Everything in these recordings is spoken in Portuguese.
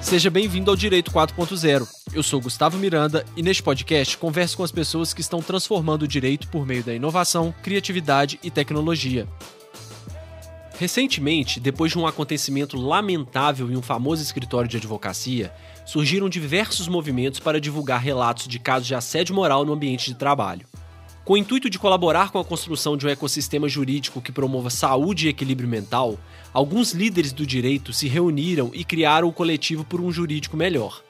Seja bem-vindo ao Direito 4.0. Eu sou Gustavo Miranda e neste podcast converso com as pessoas que estão transformando o direito por meio da inovação, criatividade e tecnologia. Recentemente, depois de um acontecimento lamentável em um famoso escritório de advocacia, surgiram diversos movimentos para divulgar relatos de casos de assédio moral no ambiente de trabalho. Com o intuito de colaborar com a construção de um ecossistema jurídico que promova saúde e equilíbrio mental, alguns líderes do direito se reuniram e criaram o coletivo por um jurídico melhor.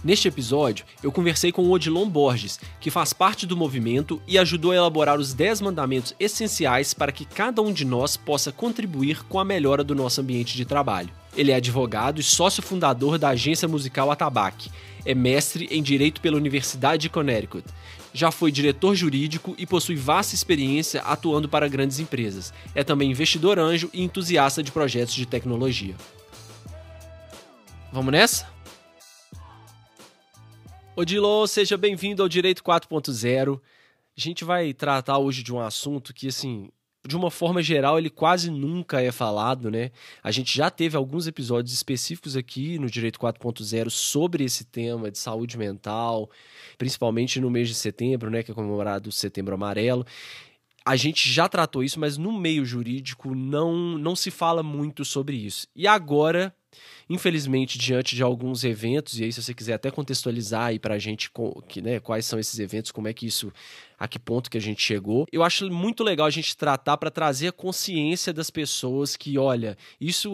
Neste episódio, eu conversei com o Odilon Borges, que faz parte do movimento e ajudou a elaborar os 10 mandamentos essenciais para que cada um de nós possa contribuir com a melhora do nosso ambiente de trabalho. Ele é advogado e sócio fundador da agência musical Atabaque. É mestre em Direito pela Universidade de Connecticut. Já foi diretor jurídico e possui vasta experiência atuando para grandes empresas. É também investidor anjo e entusiasta de projetos de tecnologia. Vamos nessa? Odilon, seja bem-vindo ao Direito 4.0. A gente vai tratar hoje de um assunto que, de uma forma geral, ele quase nunca é falado, né? A gente já teve alguns episódios específicos aqui no Direito 4.0 sobre esse tema de saúde mental, principalmente no mês de setembro, né, que é comemorado o Setembro Amarelo. A gente já tratou isso, mas no meio jurídico não se fala muito sobre isso. E agora, infelizmente, diante de alguns eventos, e aí se você quiser até contextualizar aí pra gente quais são esses eventos, como é que isso, a que ponto que a gente chegou, eu acho muito legal a gente tratar para trazer a consciência das pessoas que, olha, isso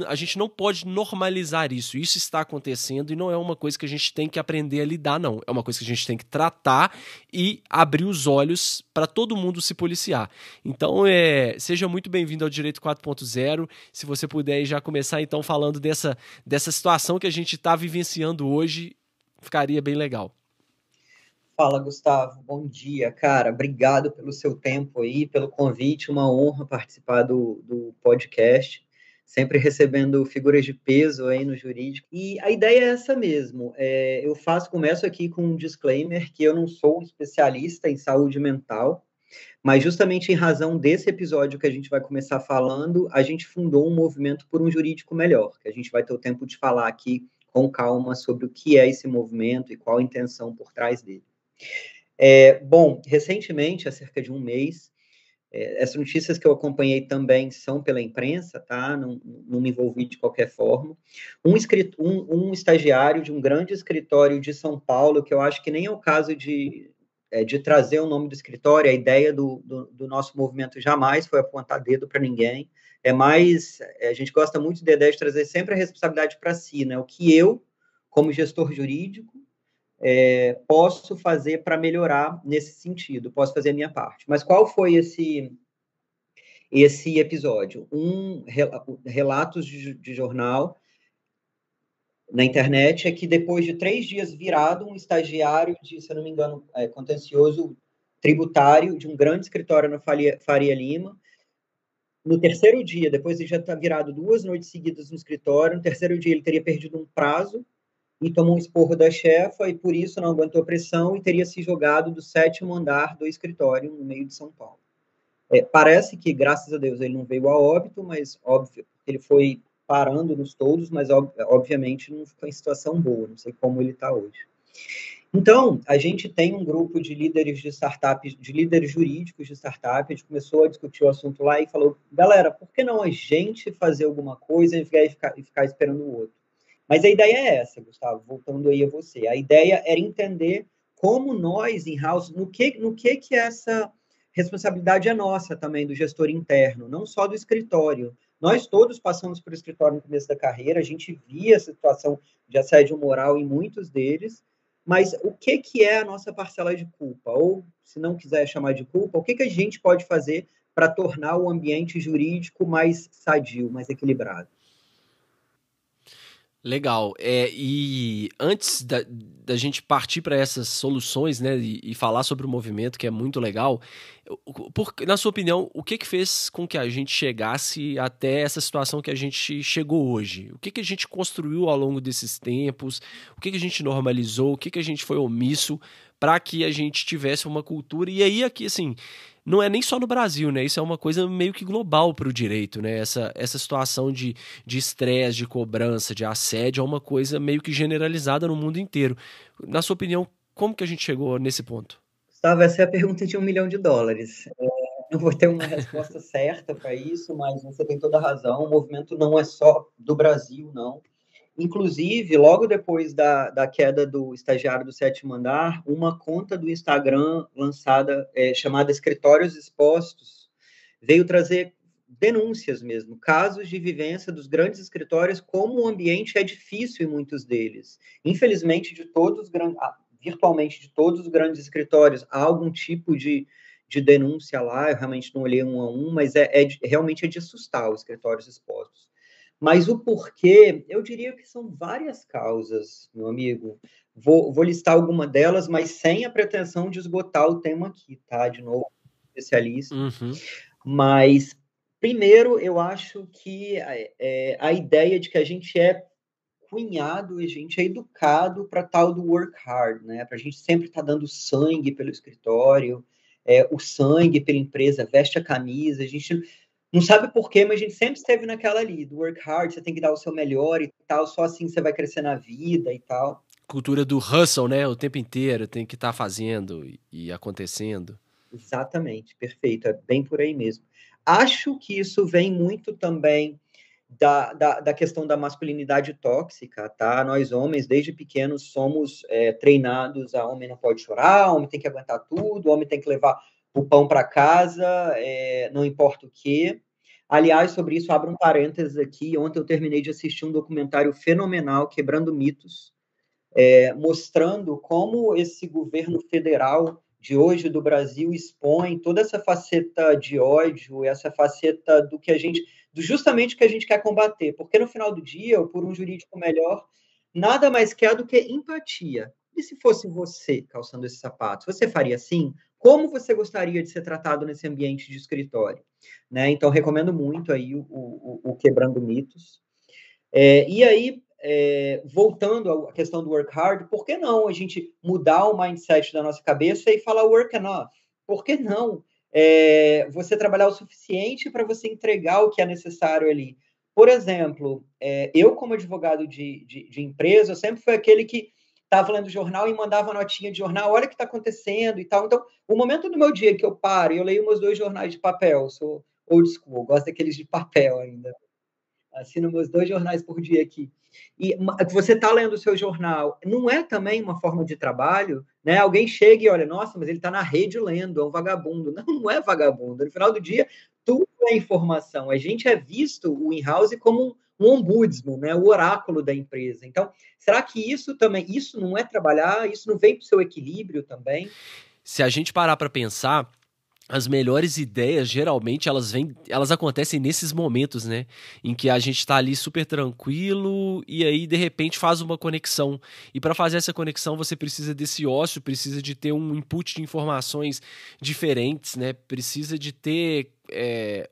a gente não pode normalizar isso está acontecendo e não é uma coisa que a gente tem que aprender a lidar, não. É uma coisa que a gente tem que tratar e abrir os olhos para todo mundo se policiar. Então, seja muito bem-vindo ao Direito 4.0. Se você puder aí já começar então falando dessa situação que a gente está vivenciando hoje, ficaria bem legal. Fala, Gustavo. Bom dia, cara. Obrigado pelo seu tempo aí, pelo convite. Uma honra participar do podcast, sempre recebendo figuras de peso aí no jurídico. E a ideia é essa mesmo. Começo aqui com um disclaimer que eu não sou um especialista em saúde mental, mas justamente em razão desse episódio que a gente vai começar falando, a gente fundou um movimento por um jurídico melhor, que a gente vai ter o tempo de falar aqui com calma sobre o que é esse movimento e qual a intenção por trás dele. Recentemente, há cerca de um mês, essas notícias que eu acompanhei também são pela imprensa, tá? Não me envolvi de qualquer forma. Um estagiário de um grande escritório de São Paulo, que eu acho que nem é o caso de trazer o nome do escritório, a ideia do nosso movimento jamais foi apontar dedo para ninguém, a gente gosta muito da ideia de trazer sempre a responsabilidade para si, né? O que eu, como gestor jurídico, posso fazer para melhorar nesse sentido, posso fazer a minha parte. Mas qual foi esse episódio? Relatos de jornal na internet é que depois de 3 dias virado, um estagiário de, se eu não me engano, contencioso tributário de um grande escritório na Faria Lima, no terceiro dia, depois de já estar virado 2 noites seguidas no escritório, no terceiro dia ele teria perdido um prazo e tomou um esporro da chefa e por isso não aguentou a pressão e teria se jogado do 7º andar do escritório no meio de São Paulo. Parece que, graças a Deus, ele não veio a óbito, mas óbvio, ele foi parando nos toldos, mas obviamente não ficou em situação boa, não sei como ele está hoje. Então, a gente tem um grupo de líderes de startups, de líderes jurídicos de startups, a gente começou a discutir o assunto lá e falou, galera, por que não a gente fazer alguma coisa e ficar esperando o outro? Mas a ideia é essa, Gustavo, voltando aí a você. A ideia era entender como nós, in-house, no que essa responsabilidade é nossa também, do gestor interno, não só do escritório. Nós todos passamos por escritório no começo da carreira, a gente via a situação de assédio moral em muitos deles, mas o que é a nossa parcela de culpa? Ou, se não quiser chamar de culpa, o que a gente pode fazer para tornar o ambiente jurídico mais sadio, mais equilibrado? Legal. E antes da gente partir para essas soluções, né, e falar sobre o movimento, que é muito legal, na sua opinião, o que fez com que a gente chegasse até essa situação que a gente chegou hoje? O que a gente construiu ao longo desses tempos? O que a gente normalizou? O que a gente foi omisso para que a gente tivesse uma cultura. E aí, aqui, assim, não é nem só no Brasil, né? Isso é uma coisa meio que global para o direito, né? Essa situação de estresse, de cobrança, de assédio é uma coisa meio que generalizada no mundo inteiro. Na sua opinião, como que a gente chegou nesse ponto? Gustavo, essa é a pergunta de $1 milhão. Não vou ter uma resposta certa para isso, mas você tem toda a razão. O movimento não é só do Brasil, não. Inclusive, logo depois da queda do estagiário do sétimo andar, uma conta do Instagram lançada, chamada Escritórios Expostos, veio trazer denúncias mesmo, casos de vivência dos grandes escritórios, como o ambiente é difícil em muitos deles. Infelizmente, virtualmente de todos os grandes escritórios, há algum tipo de denúncia lá. Eu realmente não olhei um a um, mas realmente é de assustar os escritórios expostos. Mas o porquê, eu diria que são várias causas, meu amigo. Vou listar alguma delas, mas sem a pretensão de esgotar o tema aqui, tá? De novo, especialista. Uhum. Mas, primeiro, eu acho que a ideia de que a gente é cunhado, a gente é educado para tal do work hard, né? Para a gente sempre estar dando sangue pelo escritório, o sangue pela empresa, veste a camisa, a gente não sabe por quê, mas a gente sempre esteve naquela ali, do work hard, você tem que dar o seu melhor e tal, só assim você vai crescer na vida e tal. Cultura do hustle, né? O tempo inteiro tem que estar fazendo e acontecendo. Exatamente, perfeito, é bem por aí mesmo. Acho que isso vem muito também da questão da masculinidade tóxica, tá? Nós homens, desde pequenos, somos treinados a homem não pode chorar, homem tem que aguentar tudo, homem tem que levar o pão para casa, não importa o quê. Aliás, sobre isso, abro um parênteses aqui. Ontem eu terminei de assistir um documentário fenomenal, Quebrando Mitos, mostrando como esse governo federal de hoje do Brasil expõe toda essa faceta de ódio, essa faceta do que a gente, justamente o que a gente quer combater, porque no final do dia, por um jurídico melhor, nada mais quer do que empatia. E se fosse você calçando esse sapato, você faria assim? Como você gostaria de ser tratado nesse ambiente de escritório? Né? Então, recomendo muito aí o Quebrando Mitos. E aí, voltando à questão do work hard, por que não a gente mudar o mindset da nossa cabeça e falar work enough? Por que não você trabalhar o suficiente para você entregar o que é necessário ali? Por exemplo, eu como advogado de empresa, eu sempre fui aquele que estava lendo jornal e mandava notinha de jornal, olha o que está acontecendo e tal. Então, o momento do meu dia que eu paro e eu leio meus 2 jornais de papel, sou old school, gosto daqueles de papel ainda, assino meus 2 jornais por dia aqui, e você está lendo o seu jornal, não é também uma forma de trabalho, né? Alguém chega e olha, nossa, mas ele está na rede lendo, é um vagabundo. Não, não é vagabundo. No final do dia, tudo é informação. A gente é visto, o in-house, como um ombudsman, né? O oráculo da empresa. Então, será que isso também, isso não é trabalhar? Isso não vem para o seu equilíbrio também? Se a gente parar para pensar, as melhores ideias, geralmente, elas acontecem nesses momentos, né? Em que a gente tá ali super tranquilo e aí, de repente, faz uma conexão. E para fazer essa conexão, você precisa desse ócio, precisa de ter um input de informações diferentes, né? Precisa de ter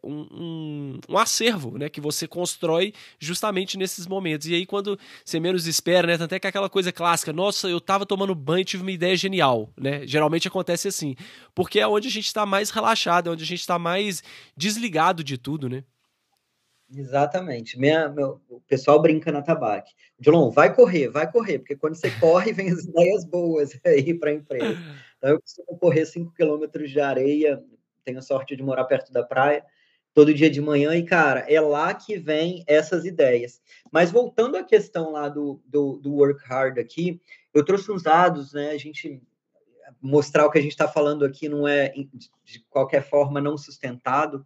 um acervo, né? Que você constrói justamente nesses momentos. E aí, quando você menos espera, né? Tanto é que aquela coisa clássica, nossa, eu tava tomando banho e tive uma ideia genial, né? Geralmente acontece assim. Porque é onde a gente tá mais relaxado, é onde a gente tá mais desligado de tudo, né? Exatamente. O pessoal brinca na tabaque. Dilon, vai correr, porque quando você corre, vem as ideias boas aí para a empresa. Então, eu costumo correr 5 quilômetros de areia, tenho a sorte de morar perto da praia, todo dia de manhã, e, cara, é lá que vem essas ideias. Mas voltando à questão lá do work hard aqui, eu trouxe uns dados, né? A gente mostrar o que a gente está falando aqui não é, de qualquer forma, não sustentado,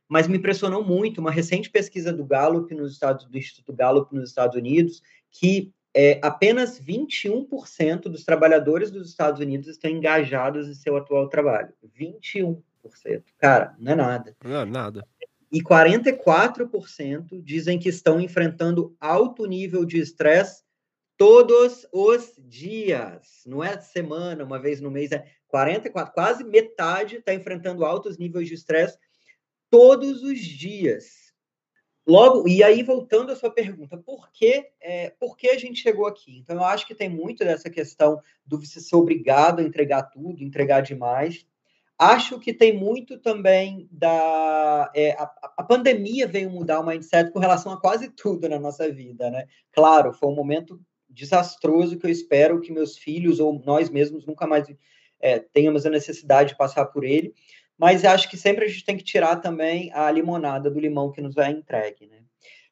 mas me impressionou muito uma recente pesquisa do Gallup do Instituto Gallup nos Estados Unidos, que apenas 21% dos trabalhadores dos Estados Unidos estão engajados em seu atual trabalho. 21%. Cara, não é nada. Não, nada. E 44% dizem que estão enfrentando alto nível de estresse todos os dias. Não é semana, uma vez no mês, é 44%. Quase metade está enfrentando altos níveis de estresse todos os dias. Logo, e aí voltando à sua pergunta, por que a gente chegou aqui? Então, eu acho que tem muito dessa questão do você ser obrigado a entregar tudo, entregar demais. Acho que tem muito também a pandemia veio mudar o mindset com relação a quase tudo na nossa vida, né? Claro, foi um momento desastroso que eu espero que meus filhos ou nós mesmos nunca mais tenhamos a necessidade de passar por ele, mas acho que sempre a gente tem que tirar também a limonada do limão que nos é entregue, né?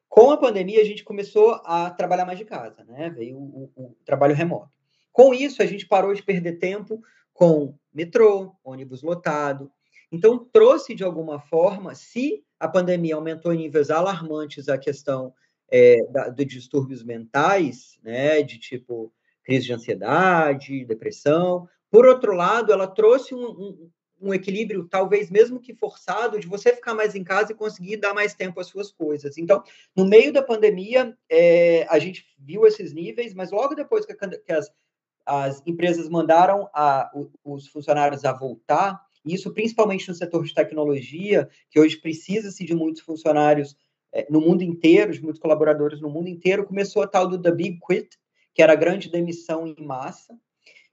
Com a pandemia, a gente começou a trabalhar mais de casa, né? Veio o trabalho remoto. Com isso, a gente parou de perder tempo com metrô, ônibus lotado. Então, trouxe de alguma forma, se a pandemia aumentou em níveis alarmantes a questão de distúrbios mentais, né? De tipo crise de ansiedade, depressão. Por outro lado, ela trouxe um equilíbrio, talvez mesmo que forçado, de você ficar mais em casa e conseguir dar mais tempo às suas coisas. Então, no meio da pandemia, a gente viu esses níveis, mas logo depois que as empresas mandaram os funcionários a voltar, isso principalmente no setor de tecnologia, que hoje precisa-se de muitos funcionários no mundo inteiro, de muitos colaboradores no mundo inteiro, começou a tal do The Big Quit, que era a grande demissão em massa,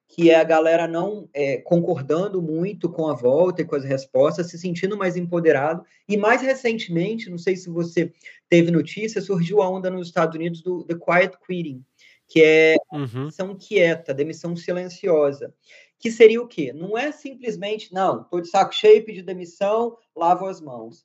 que é a galera não concordando muito com a volta e com as respostas, se sentindo mais empoderado. E mais recentemente, não sei se você teve notícia, surgiu a onda nos Estados Unidos do The Quiet Quitting, que é a demissão quieta, demissão silenciosa. Que seria o quê? Não é simplesmente, não, estou de saco cheio, pedi demissão, lavo as mãos.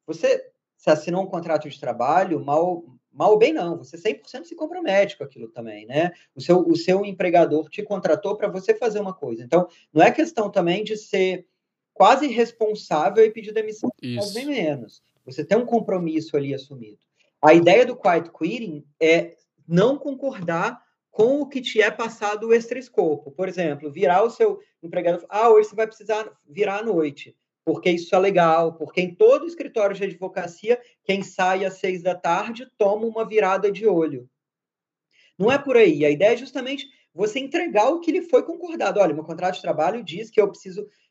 Você assinou um contrato de trabalho, mal ou bem não, você 100% se compromete com aquilo também, né? O seu empregador te contratou para você fazer uma coisa. Então, não é questão também de ser quase responsável e pedir demissão, mas bem menos. Você tem um compromisso ali assumido. A ideia do quiet quitting é não concordar com o que te é passado o extra-escopo. Por exemplo, virar o seu empregador, hoje você vai precisar virar à noite, porque isso é legal, porque em todo escritório de advocacia, quem sai às 6 da tarde toma uma virada de olho. Não é por aí. A ideia é justamente você entregar o que lhe foi concordado. Olha, meu contrato de trabalho diz que eu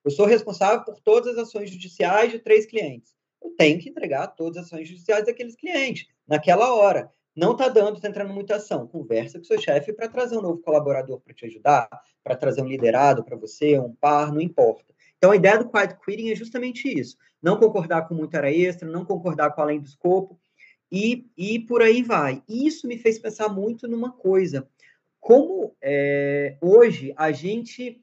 sou responsável por todas as ações judiciais de 3 clientes. Eu tenho que entregar todas as ações judiciais daqueles clientes, naquela hora. Não está dando, está entrando muita ação. Conversa com o seu chefe para trazer um novo colaborador para te ajudar, para trazer um liderado para você, um par, não importa. Então, a ideia do quiet quitting é justamente isso. Não concordar com muita hora extra, não concordar com além do escopo, e por aí vai. E isso me fez pensar muito numa coisa. Como hoje a gente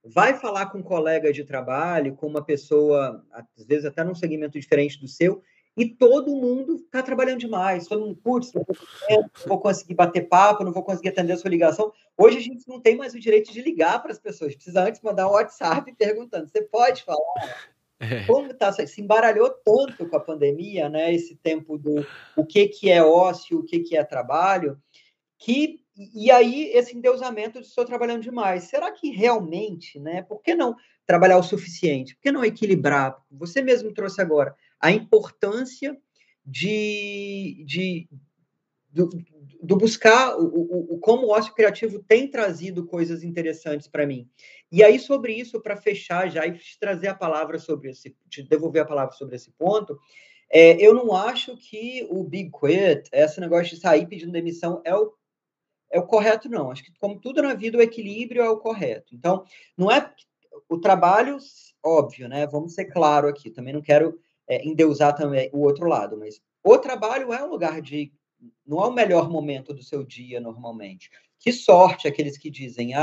vai falar com um colega de trabalho, com uma pessoa, às vezes até num segmento diferente do seu, e todo mundo está trabalhando demais. Todo mundo, putz, não vou conseguir bater papo, não vou conseguir atender a sua ligação. Hoje a gente não tem mais o direito de ligar para as pessoas. Precisa antes mandar um WhatsApp perguntando, você pode falar? Como se embaralhou tanto com a pandemia, né? Esse tempo do o que é ócio, o que é trabalho, e aí esse endeusamento de estou trabalhando demais. Será que realmente, né? Por que não trabalhar o suficiente? Por que não equilibrar? Você mesmo trouxe agora a importância do buscar como o ócio criativo tem trazido coisas interessantes para mim. E aí, sobre isso, para fechar já e te trazer a palavra te devolver a palavra sobre esse ponto, eu não acho que o Big Quit, esse negócio de sair pedindo demissão, é o correto, não. Acho que, como tudo na vida, o equilíbrio é o correto. Então, não é o trabalho, óbvio, né? Vamos ser claro aqui. Também não quero endeusar também o outro lado, mas o trabalho é um lugar não é o melhor momento do seu dia, normalmente. Que sorte aqueles que dizem,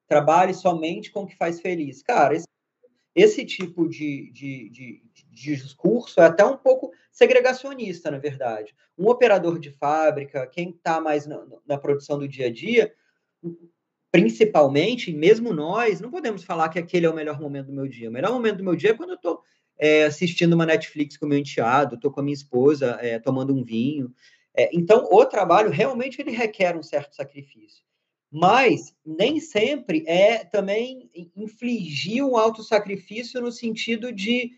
trabalhe somente com o que faz feliz. Cara, esse tipo de discurso é até um pouco segregacionista, na verdade. Um operador de fábrica, quem está mais na produção do dia a dia, principalmente, mesmo nós, não podemos falar que aquele é o melhor momento do meu dia. O melhor momento do meu dia é quando eu estou assistindo uma Netflix com o meu enteado, estou com a minha esposa tomando um vinho. Então, o trabalho realmente ele requer um certo sacrifício. Mas nem sempre é também infligir um autossacrifício no sentido de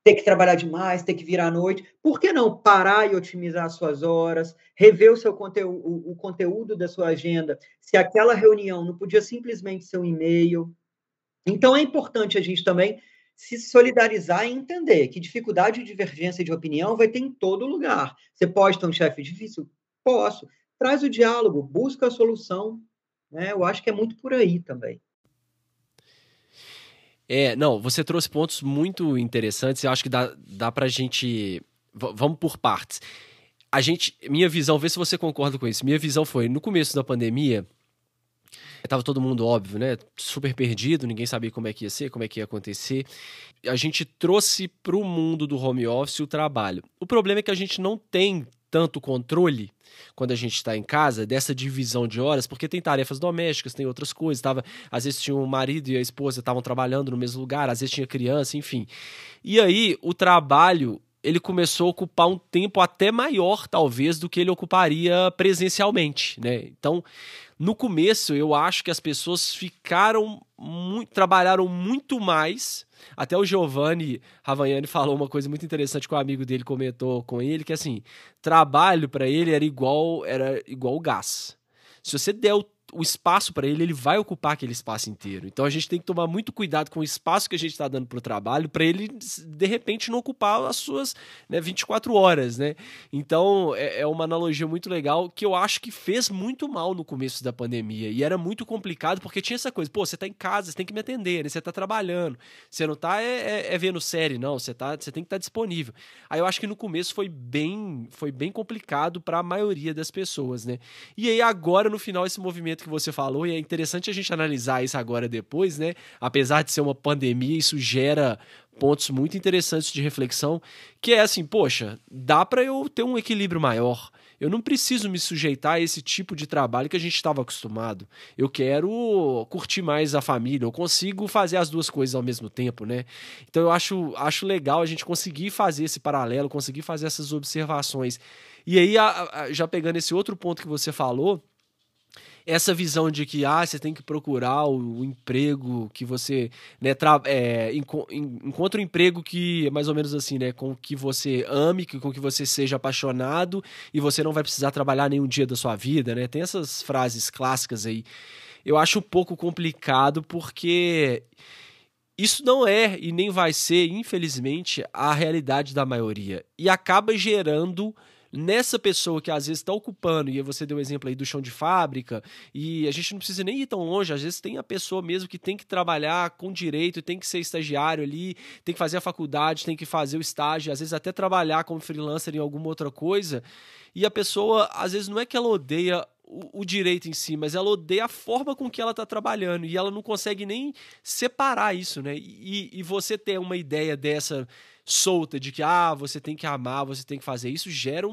ter que trabalhar demais, ter que virar à noite. Por que não parar e otimizar as suas horas, rever o seu o conteúdo da sua agenda, se aquela reunião não podia simplesmente ser um e-mail? Então, é importante a gente também se solidarizar e entender que dificuldade e divergência de opinião vai ter em todo lugar. Você pode ter um chefe difícil? Posso. Traz o diálogo, busca a solução. Né? Eu acho que é muito por aí também. Não, você trouxe pontos muito interessantes. Eu acho que dá pra gente. Vamos por partes. Minha visão, vê se você concorda com isso. Minha visão foi, no começo da pandemia, tava todo mundo, óbvio, né? Super perdido, ninguém sabia como é que ia ser, como é que ia acontecer. A gente trouxe pro mundo do home office o trabalho. O problema é que a gente não tem tanto controle quando a gente está em casa dessa divisão de horas, porque tem tarefas domésticas, tem outras coisas. Às vezes tinha o marido e a esposa estavam trabalhando no mesmo lugar, às vezes tinha criança, enfim. E aí o trabalho ele começou a ocupar um tempo até maior, talvez, do que ele ocuparia presencialmente, né? Então, no começo, eu acho que as pessoas trabalharam muito mais. Até o Giovanni Ravagnani falou uma coisa muito interessante que um amigo dele comentou com ele, que assim, trabalho para ele era igual gás. Se você der o espaço para ele, ele vai ocupar aquele espaço inteiro. Então a gente tem que tomar muito cuidado com o espaço que a gente está dando para o trabalho, para ele, de repente, não ocupar as suas 24 horas, né? Então é uma analogia muito legal que eu acho que fez muito mal no começo da pandemia. E era muito complicado, porque tinha essa coisa, você tá em casa, você tem que me atender, né? Você tá trabalhando. Você não tá vendo série, não. Você tem que estar disponível. Aí eu acho que no começo foi bem complicado para a maioria das pessoas, né? E aí agora, no final, esse movimento que você falou, e é interessante a gente analisar isso agora depois, né? Apesar de ser uma pandemia, isso gera pontos muito interessantes de reflexão, que é assim, poxa, dá para eu ter um equilíbrio maior. Eu não preciso me sujeitar a esse tipo de trabalho que a gente estava acostumado. Eu quero curtir mais a família, eu consigo fazer as duas coisas ao mesmo tempo, né? Então eu acho legal a gente conseguir fazer esse paralelo, conseguir fazer essas observações. E aí, já pegando esse outro ponto que você falou, essa visão de que você tem que procurar o emprego que você, né, encontra um emprego que é mais ou menos assim, né, com que você ame, com que você seja apaixonado e você não vai precisar trabalhar nenhum dia da sua vida, né? Tem essas frases clássicas aí. Eu acho um pouco complicado porque isso não é e nem vai ser, infelizmente, a realidade da maioria. E acaba gerando nessa pessoa que às vezes está ocupando, e você deu o exemplo aí do chão de fábrica, e a gente não precisa nem ir tão longe, às vezes tem a pessoa mesmo que tem que trabalhar com direito, tem que ser estagiário ali, tem que fazer a faculdade, tem que fazer o estágio, às vezes até trabalhar como freelancer em alguma outra coisa, e a pessoa, às vezes não é que ela odeia o direito em si, mas ela odeia a forma com que ela está trabalhando, e ela não consegue nem separar isso, né? E você ter uma ideia dessa solta de que você tem que amar, você tem que fazer isso, gera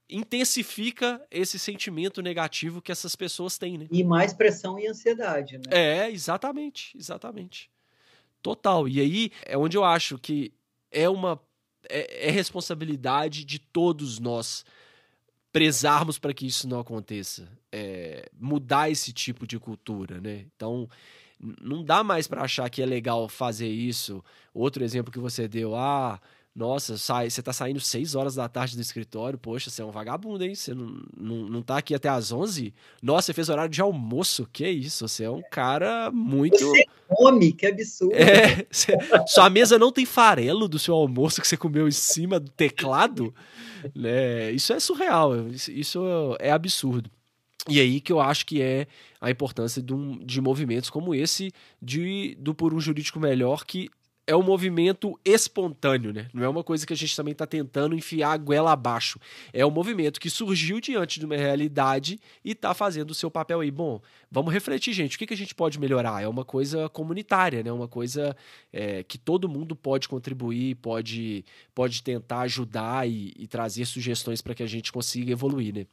intensifica esse sentimento negativo que essas pessoas têm, né? E mais pressão e ansiedade, né? Exatamente. Total. E aí é onde eu acho que é responsabilidade de todos nós prezarmos para que isso não aconteça, mudar esse tipo de cultura, né? Então, não dá mais para achar que é legal fazer isso. Outro exemplo que você deu, nossa, você tá saindo 6 horas da tarde do escritório, poxa, você é um vagabundo, hein? Você não tá aqui até às 11? Nossa, você fez horário de almoço, que isso? Você é um cara muito... Você come, que absurdo. Sua mesa não tem farelo do seu almoço que você comeu em cima do teclado? Né? Isso é surreal, isso é absurdo. E aí que eu acho que é a importância de movimentos como esse do Por um Jurídico Melhor, que é um movimento espontâneo, né? Não é uma coisa que a gente também está tentando enfiar a goela abaixo. É um movimento que surgiu diante de uma realidade e está fazendo o seu papel aí. Bom, vamos refletir, gente. O que a gente pode melhorar? É uma coisa comunitária, né? Uma coisa que todo mundo pode contribuir, pode tentar ajudar e trazer sugestões para que a gente consiga evoluir, né?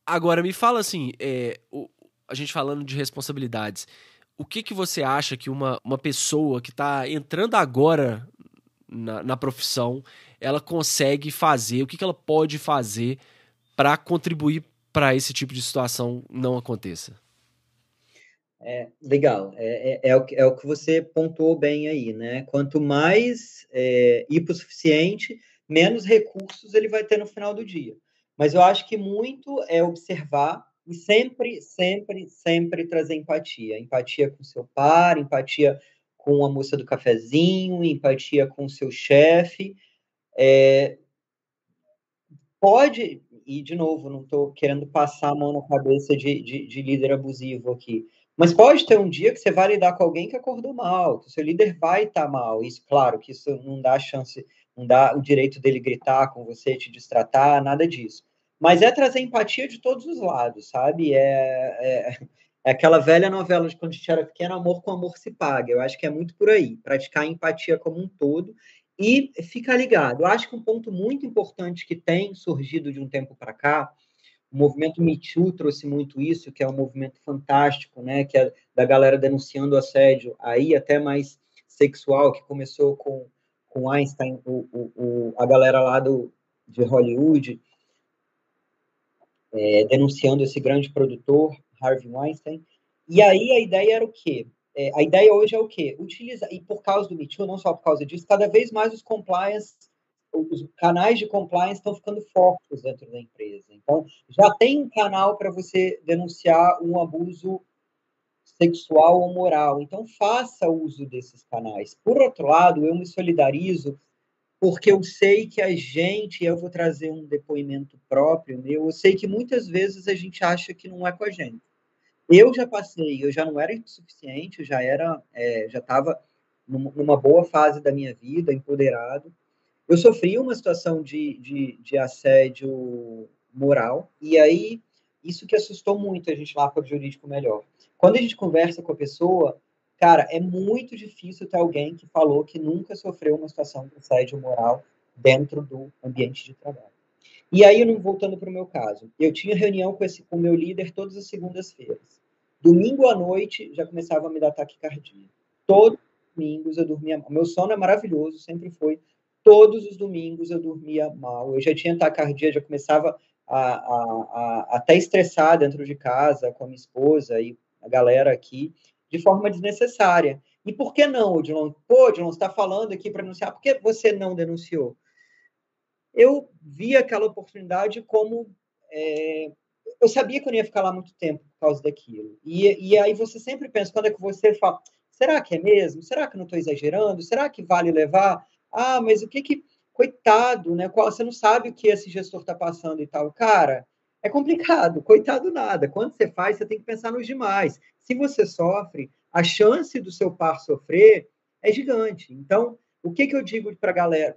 Agora, me fala assim, a gente falando de responsabilidades, o que você acha que uma pessoa que está entrando agora na profissão, ela consegue fazer, o que ela pode fazer para contribuir para esse tipo de situação não aconteça? Legal, é o que você pontuou bem aí, né? Quanto mais hipossuficiente, menos recursos ele vai ter no final do dia. Mas eu acho que muito é observar E sempre, sempre, sempre trazer empatia. Empatia com seu par, empatia com a moça do cafezinho, empatia com o seu chefe. Pode, e de novo, não estou querendo passar a mão na cabeça de líder abusivo aqui, mas pode ter um dia que você vai lidar com alguém que acordou mal, que o seu líder vai estar mal. Isso, claro, que isso não dá chance, não dá o direito dele gritar com você, te destratar, nada disso. Mas é trazer empatia de todos os lados, sabe? É aquela velha novela de quando a gente era pequeno, amor com amor se paga. Eu acho que é muito por aí, praticar a empatia como um todo e fica ligado. Eu acho que um ponto muito importante que tem surgido de um tempo para cá, o movimento Me Too trouxe muito isso, que é um movimento fantástico, né? Que é da galera denunciando assédio, aí até mais sexual, que começou com Einstein, a galera lá de Hollywood, denunciando esse grande produtor, Harvey Weinstein. E aí a ideia era o quê? A ideia hoje é o quê? Utilizar, e por causa do Me Too, não só por causa disso, cada vez mais os canais de compliance estão ficando fortes dentro da empresa. Então, já tem um canal para você denunciar um abuso sexual ou moral. Então, faça uso desses canais. Por outro lado, eu me solidarizo porque eu sei que a gente, eu vou trazer um depoimento próprio meu, eu sei que muitas vezes a gente acha que não é com a gente. Eu já passei, eu já não era insuficiente, eu já estava numa boa fase da minha vida, empoderado. Eu sofri uma situação de assédio moral, e aí isso que assustou muito a gente lá para o jurídico melhor. Quando a gente conversa com a pessoa, cara, é muito difícil ter alguém que falou que nunca sofreu uma situação de assédio moral dentro do ambiente de trabalho. E aí, voltando para o meu caso, eu tinha reunião com o meu líder todas as segundas-feiras. Domingo à noite já começava a me dar taquicardia. Todos os domingos eu dormia. Meu sono é maravilhoso, sempre foi. Todos os domingos eu dormia mal. Eu já tinha taquicardia, já começava até estressar dentro de casa com a minha esposa e a galera aqui, de forma desnecessária. E por que não, Odilon? Pô, Odilon, você está falando aqui para denunciar, por que você não denunciou? Eu vi aquela oportunidade como eu sabia que eu não ia ficar lá muito tempo por causa daquilo. E aí você sempre pensa, quando é que você fala, será que é mesmo? Será que eu não estou exagerando? Será que vale levar? Ah, mas o que coitado, né? Você não sabe o que esse gestor está passando e tal. Cara, é complicado, coitado nada. Quando você faz, você tem que pensar nos demais. Se você sofre, a chance do seu par sofrer é gigante. Então, o que eu digo para a galera?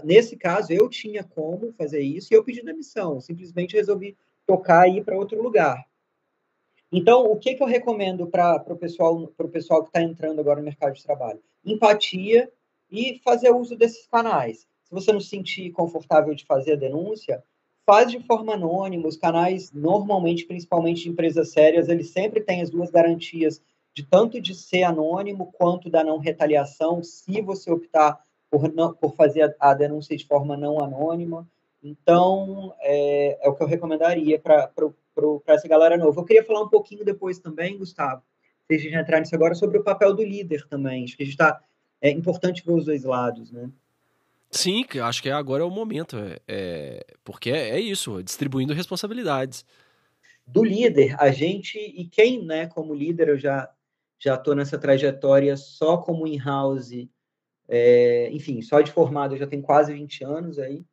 Nesse caso, eu tinha como fazer isso e eu pedi demissão. Simplesmente resolvi tocar e ir para outro lugar. Então, o que eu recomendo para o pessoal que está entrando agora no mercado de trabalho? Empatia e fazer uso desses canais. Se você não se sentir confortável de fazer a denúncia, faz de forma anônima. Os canais, normalmente, principalmente de empresas sérias, eles sempre têm as duas garantias de tanto de ser anônimo quanto da não retaliação, se você optar por fazer a denúncia de forma não anônima. Então, é o que eu recomendaria para essa galera nova. Eu queria falar um pouquinho depois também, Gustavo, se a gente entrar nisso agora, sobre o papel do líder também. Acho que a gente é importante ver os dois lados, né? Sim, que eu acho que agora é o momento. Porque é isso, distribuindo responsabilidades. Do líder, a gente, e quem, né, como líder, eu já estou nessa trajetória só como in-house, enfim, só de formado eu já tenho quase 20 anos aí,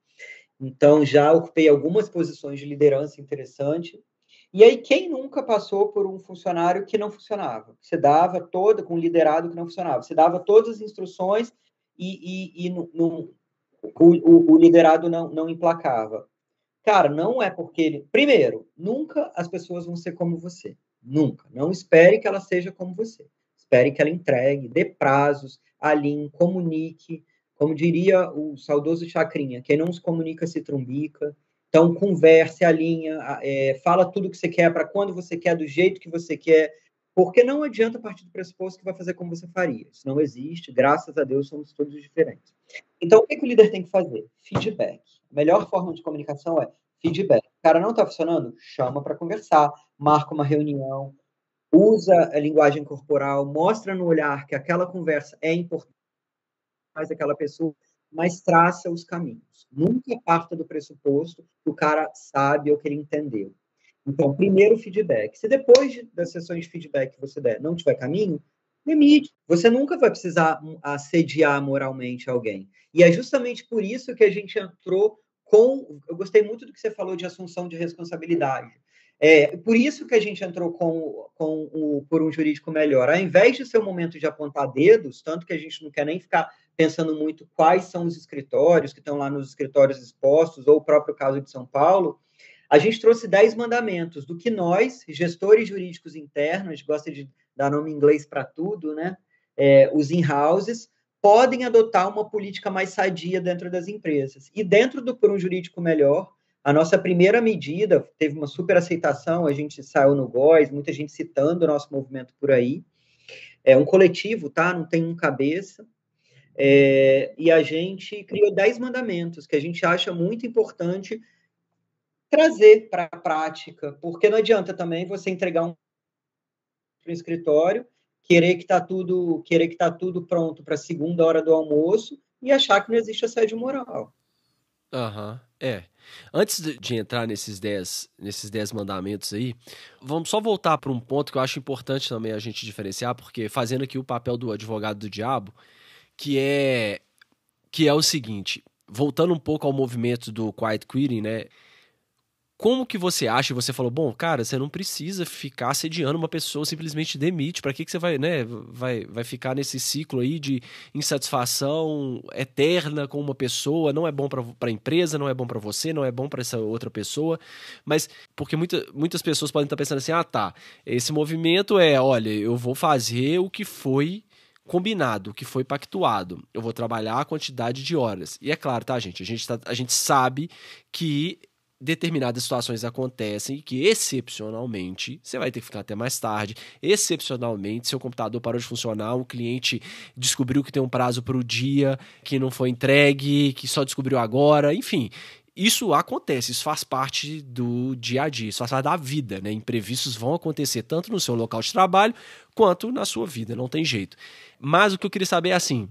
então já ocupei algumas posições de liderança interessante. E aí, quem nunca passou por um funcionário que não funcionava? Você dava com um liderado que não funcionava. Você dava todas as instruções e o liderado não emplacava. Cara, não é porque ele. Primeiro, nunca as pessoas vão ser como você. Nunca. Não espere que ela seja como você. Espere que ela entregue, dê prazos, alinhe, comunique. Como diria o saudoso Chacrinha, quem não se comunica se trumbica. Então, converse, alinha, fala tudo que você quer, para quando você quer, do jeito que você quer, porque não adianta partir do pressuposto que vai fazer como você faria. Isso não existe, graças a Deus somos todos diferentes. Então, o que o líder tem que fazer? Feedback. A melhor forma de comunicação é feedback. O cara não está funcionando? Chama para conversar, marca uma reunião, usa a linguagem corporal, mostra no olhar que aquela conversa é importante, faz aquela pessoa, mas traça os caminhos. Nunca parta do pressuposto que o cara sabe ou que ele entendeu. Então, primeiro feedback. Se depois das sessões de feedback que você der não tiver caminho, demite. Você nunca vai precisar assediar moralmente alguém. E é justamente por isso que a gente entrou com... Eu gostei muito do que você falou de assunção de responsabilidade. Por isso que a gente entrou com o Por um Jurídico Melhor. Ao invés de ser um momento de apontar dedos, tanto que a gente não quer nem ficar pensando muito quais são os escritórios que estão lá nos escritórios expostos, ou o próprio caso de São Paulo, a gente trouxe 10 mandamentos do que nós, gestores jurídicos internos, a gente gosta de dar nome em inglês para tudo, né? Os in-houses, podem adotar uma política mais sadia dentro das empresas. E dentro do Por um Jurídico Melhor, a nossa primeira medida teve uma super aceitação, a gente saiu no GOS, muita gente citando o nosso movimento por aí. É um coletivo, tá? Não tem um cabeça. E a gente criou 10 mandamentos, que a gente acha muito importante trazer para a prática, porque não adianta também você entregar um escritório, querer que está tudo pronto para a segunda hora do almoço e achar que não existe assédio moral. Aham, Antes de entrar nesses 10 mandamentos aí, vamos só voltar para um ponto que eu acho importante também a gente diferenciar, porque fazendo aqui o papel do advogado do diabo, que é o seguinte, voltando um pouco ao movimento do quiet quitting, né? Como que você acha, e você falou, bom, cara, você não precisa ficar assediando uma pessoa, simplesmente demite, para que você vai, né, vai ficar nesse ciclo aí de insatisfação eterna com uma pessoa, não é bom para a empresa, não é bom para você, não é bom para essa outra pessoa, mas porque muitas pessoas podem estar pensando assim, tá, esse movimento olha, eu vou fazer o que foi combinado, o que foi pactuado, eu vou trabalhar a quantidade de horas, e é claro, tá, gente, a gente sabe que determinadas situações acontecem e que, excepcionalmente, você vai ter que ficar até mais tarde. Excepcionalmente, seu computador parou de funcionar, um cliente descobriu que tem um prazo para o dia, que não foi entregue, que só descobriu agora, enfim. Isso acontece, isso faz parte do dia a dia, isso faz parte da vida, né? Imprevistos vão acontecer tanto no seu local de trabalho quanto na sua vida, não tem jeito. Mas o que eu queria saber é assim,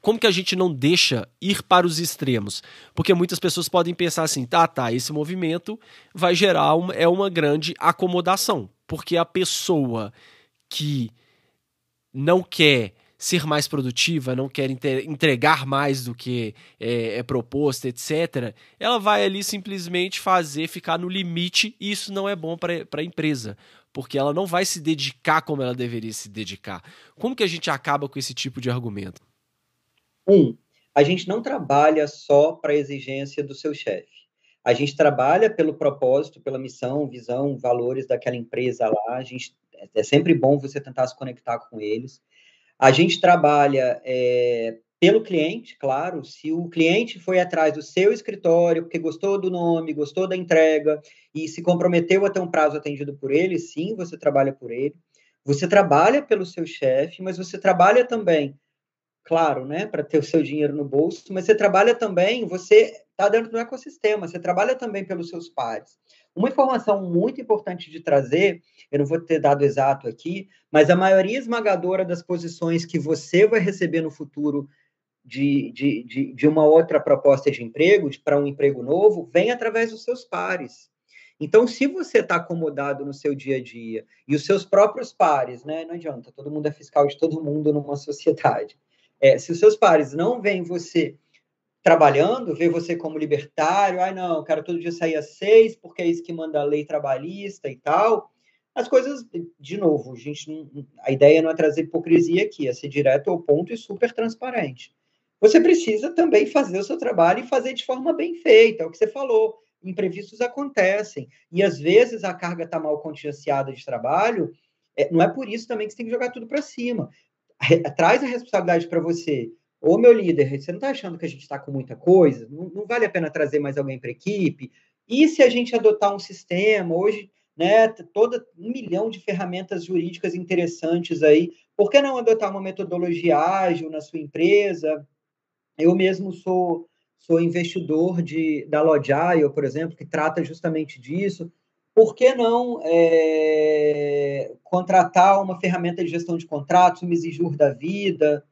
como que a gente não deixa ir para os extremos? Porque muitas pessoas podem pensar assim, esse movimento vai gerar uma grande acomodação. Porque a pessoa que não quer ser mais produtiva, não quer entregar mais do que é proposto, etc., ela vai ali simplesmente ficar no limite, e isso não é bom para a empresa, porque ela não vai se dedicar como ela deveria se dedicar. Como que a gente acaba com esse tipo de argumento? A gente não trabalha só para a exigência do seu chefe. A gente trabalha pelo propósito, pela missão, visão, valores daquela empresa lá. É sempre bom você tentar se conectar com eles. A gente trabalha pelo cliente, claro. Se o cliente foi atrás do seu escritório porque gostou do nome, gostou da entrega e se comprometeu a ter um prazo atendido por ele, sim, você trabalha por ele. Você trabalha pelo seu chefe, mas você trabalha também, claro, né, para ter o seu dinheiro no bolso, mas você trabalha também, você está dentro do ecossistema, você trabalha também pelos seus pares. Uma informação muito importante de trazer, eu não vou ter dado exato aqui, mas a maioria esmagadora das posições que você vai receber no futuro de uma outra proposta de emprego, para um emprego novo, vem através dos seus pares. Então, se você está acomodado no seu dia a dia, e os seus próprios pares, né, não adianta, todo mundo é fiscal de todo mundo numa sociedade, se os seus pares não veem você trabalhando, vê você como libertário, não, eu quero todo dia sair às 6, porque é isso que manda a lei trabalhista e tal, as coisas, de novo, a ideia não é trazer hipocrisia aqui, é ser direto ao ponto e super transparente. Você precisa também fazer o seu trabalho e fazer de forma bem feita, é o que você falou, imprevistos acontecem, e às vezes a carga está mal contingenciada de trabalho, não é por isso também que você tem que jogar tudo para cima. Traz a responsabilidade para você. Ô, meu líder, você não está achando que a gente está com muita coisa? Não vale a pena trazer mais alguém para a equipe? E se a gente adotar um sistema, hoje, né, 1 milhão de ferramentas jurídicas interessantes aí, por que não adotar uma metodologia ágil na sua empresa? Eu mesmo sou investidor da Logile, por exemplo, que trata justamente disso. Por que não contratar uma ferramenta de gestão de contratos, uma Exijur da vida?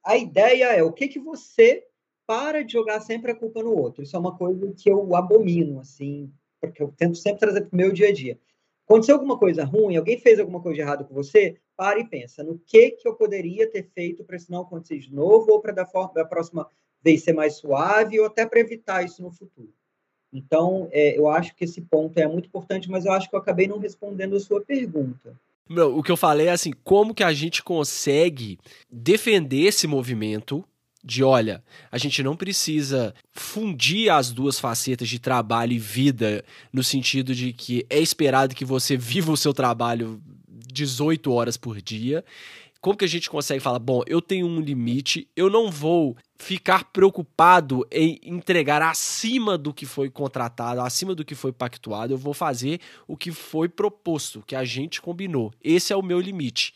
A ideia é o que você para de jogar sempre a culpa no outro. Isso é uma coisa que eu abomino, assim, porque eu tento sempre trazer para o meu dia a dia. Aconteceu alguma coisa ruim, alguém fez alguma coisa de errado com você, para e pensa no que eu poderia ter feito para isso não acontecer de novo, ou para da próxima vez ser mais suave, ou até para evitar isso no futuro. Então, eu acho que esse ponto é muito importante, mas eu acho que eu acabei não respondendo a sua pergunta. Meu, o que eu falei é assim, como que a gente consegue defender esse movimento de, olha, a gente não precisa fundir as duas facetas de trabalho e vida, no sentido de que é esperado que você viva o seu trabalho 18 horas por dia. Como que a gente consegue falar, bom, eu tenho um limite, eu não vou ficar preocupado em entregar acima do que foi contratado, acima do que foi pactuado, eu vou fazer o que foi proposto, o que a gente combinou. Esse é o meu limite.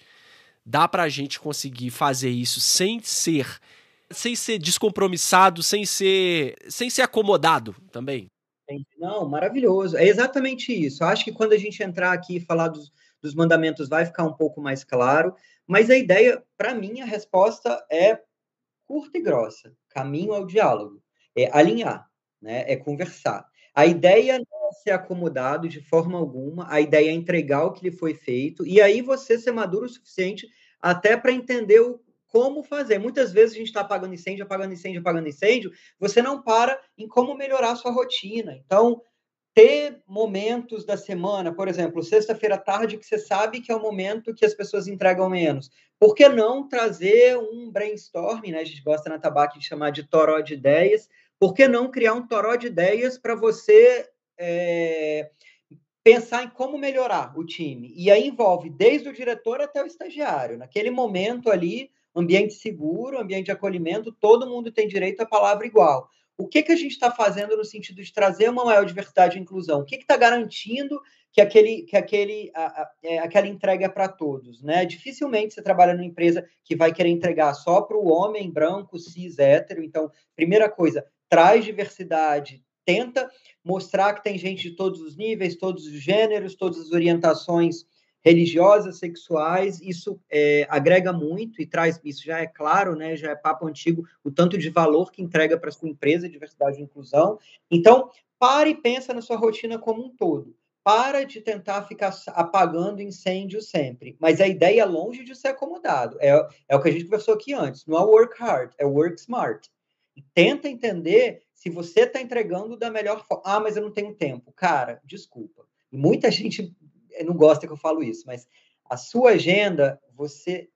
Dá pra gente conseguir fazer isso sem ser descompromissado, sem ser acomodado também. Não, maravilhoso. É exatamente isso. Eu acho que quando a gente entrar aqui e falar dos mandamentos vai ficar um pouco mais claro, mas a ideia, para mim, a resposta é curta e grossa. Caminho ao diálogo. É alinhar, né? É conversar. A ideia não é ser acomodado de forma alguma, a ideia é entregar o que lhe foi feito, e aí você ser maduro o suficiente até para entender como fazer. Muitas vezes a gente está apagando incêndio, apagando incêndio, apagando incêndio, você não para em como melhorar a sua rotina. Então, ter momentos da semana, por exemplo, sexta-feira à tarde, que você sabe que é o momento que as pessoas entregam menos. Por que não trazer um brainstorming, né? A gente gosta na Tabac de chamar de toró de ideias. Por que não criar um toró de ideias para você pensar em como melhorar o time? E aí envolve desde o diretor até o estagiário. Naquele momento ali, ambiente seguro, ambiente de acolhimento, todo mundo tem direito à palavra igual. O que a gente está fazendo no sentido de trazer uma maior diversidade e inclusão? O que está garantindo que aquela entrega é para todos? Né? Dificilmente você trabalha numa empresa que vai querer entregar só para o homem branco, cis, hétero. Então, primeira coisa, traz diversidade, tenta mostrar que tem gente de todos os níveis, todos os gêneros, todas as orientações religiosas, sexuais, isso agrega muito e traz, isso já é claro, né, já é papo antigo, o tanto de valor que entrega para a sua empresa, diversidade e inclusão. Então, pare e pensa na sua rotina como um todo. Para de tentar ficar apagando incêndio sempre. Mas a ideia é longe de ser acomodado. É o que a gente conversou aqui antes. Não é work hard, é work smart. E tenta entender se você está entregando da melhor forma. Ah, mas eu não tenho tempo. Cara, desculpa. E muita gente não gosta que eu falo isso, mas a sua agenda, você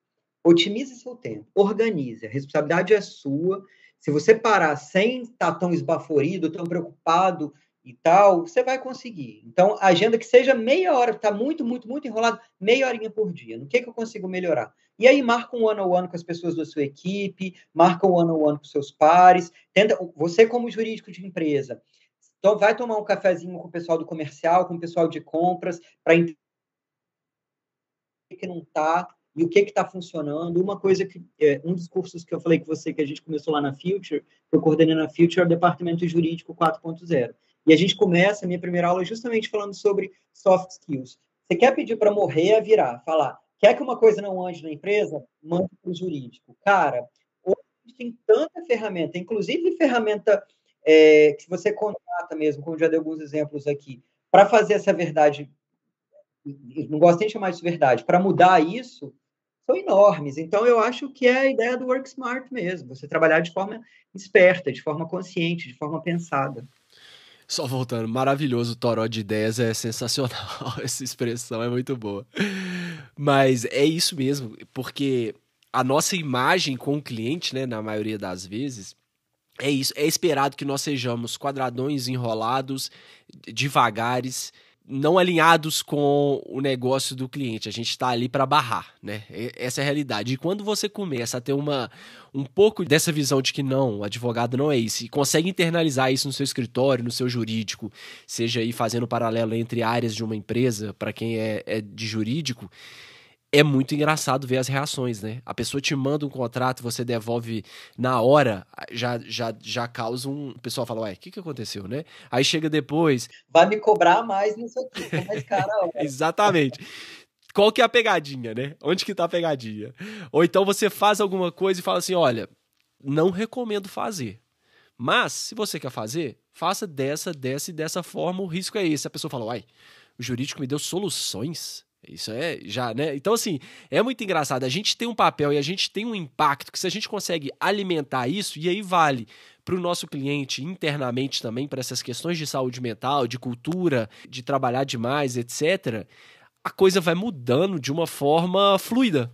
otimize seu tempo, organize. A responsabilidade é sua. Se você parar sem estar tão esbaforido, tão preocupado e tal, você vai conseguir. Então, a agenda que seja meia hora, está muito, muito, muito enrolado, meia horinha por dia. No que eu consigo melhorar? E aí, marca um one-on-one com as pessoas da sua equipe, marca um one-on-one com seus pares, tenta, você como jurídico de empresa, então vai tomar um cafezinho com o pessoal do comercial, com o pessoal de compras, para entender o que não está e o que está funcionando. Uma coisa que, um dos cursos que eu falei com você, que a gente começou lá na Future, que eu coordenei na Future, é o Departamento Jurídico 4.0. E a gente começa, a minha primeira aula, justamente falando sobre soft skills. Você quer pedir para morrer, é virar, falar, quer que uma coisa não ande na empresa? Mande para o jurídico. Cara, hoje a gente tem tanta ferramenta, inclusive ferramenta que você contrata mesmo, como já dei alguns exemplos aqui, para fazer essa verdade, não gosto nem de chamar isso de verdade, para mudar isso, são enormes. Então, eu acho que é a ideia do work smart mesmo, você trabalhar de forma esperta, de forma consciente, de forma pensada. Só voltando, maravilhoso, o toró de ideias é sensacional, essa expressão é muito boa. Mas é isso mesmo, porque a nossa imagem com o cliente, né, na maioria das vezes, é isso, é esperado que nós sejamos quadradões enrolados, devagares, não alinhados com o negócio do cliente. A gente está ali para barrar, né? Essa é a realidade. E quando você começa a ter um pouco dessa visão de que não, o advogado não é isso, e consegue internalizar isso no seu escritório, no seu jurídico, seja aí fazendo paralelo entre áreas de uma empresa, para quem é de jurídico, é muito engraçado ver as reações, né? A pessoa te manda um contrato, você devolve na hora, já causa um... O pessoal fala, ué, o que aconteceu, né? Aí chega depois... Vai me cobrar mais nisso aqui, tá mais caro. Exatamente. Qual que é a pegadinha, né? Onde que tá a pegadinha? Ou então você faz alguma coisa e fala assim, olha, não recomendo fazer. Mas, se você quer fazer, faça dessa e dessa forma, o risco é esse. A pessoa fala, uai, o jurídico me deu soluções? Isso é já, né? Então, assim, é muito engraçado. A gente tem um papel e a gente tem um impacto que se a gente consegue alimentar isso, e aí vale para o nosso cliente internamente também, para essas questões de saúde mental, de cultura, de trabalhar demais, etc., a coisa vai mudando de uma forma fluida,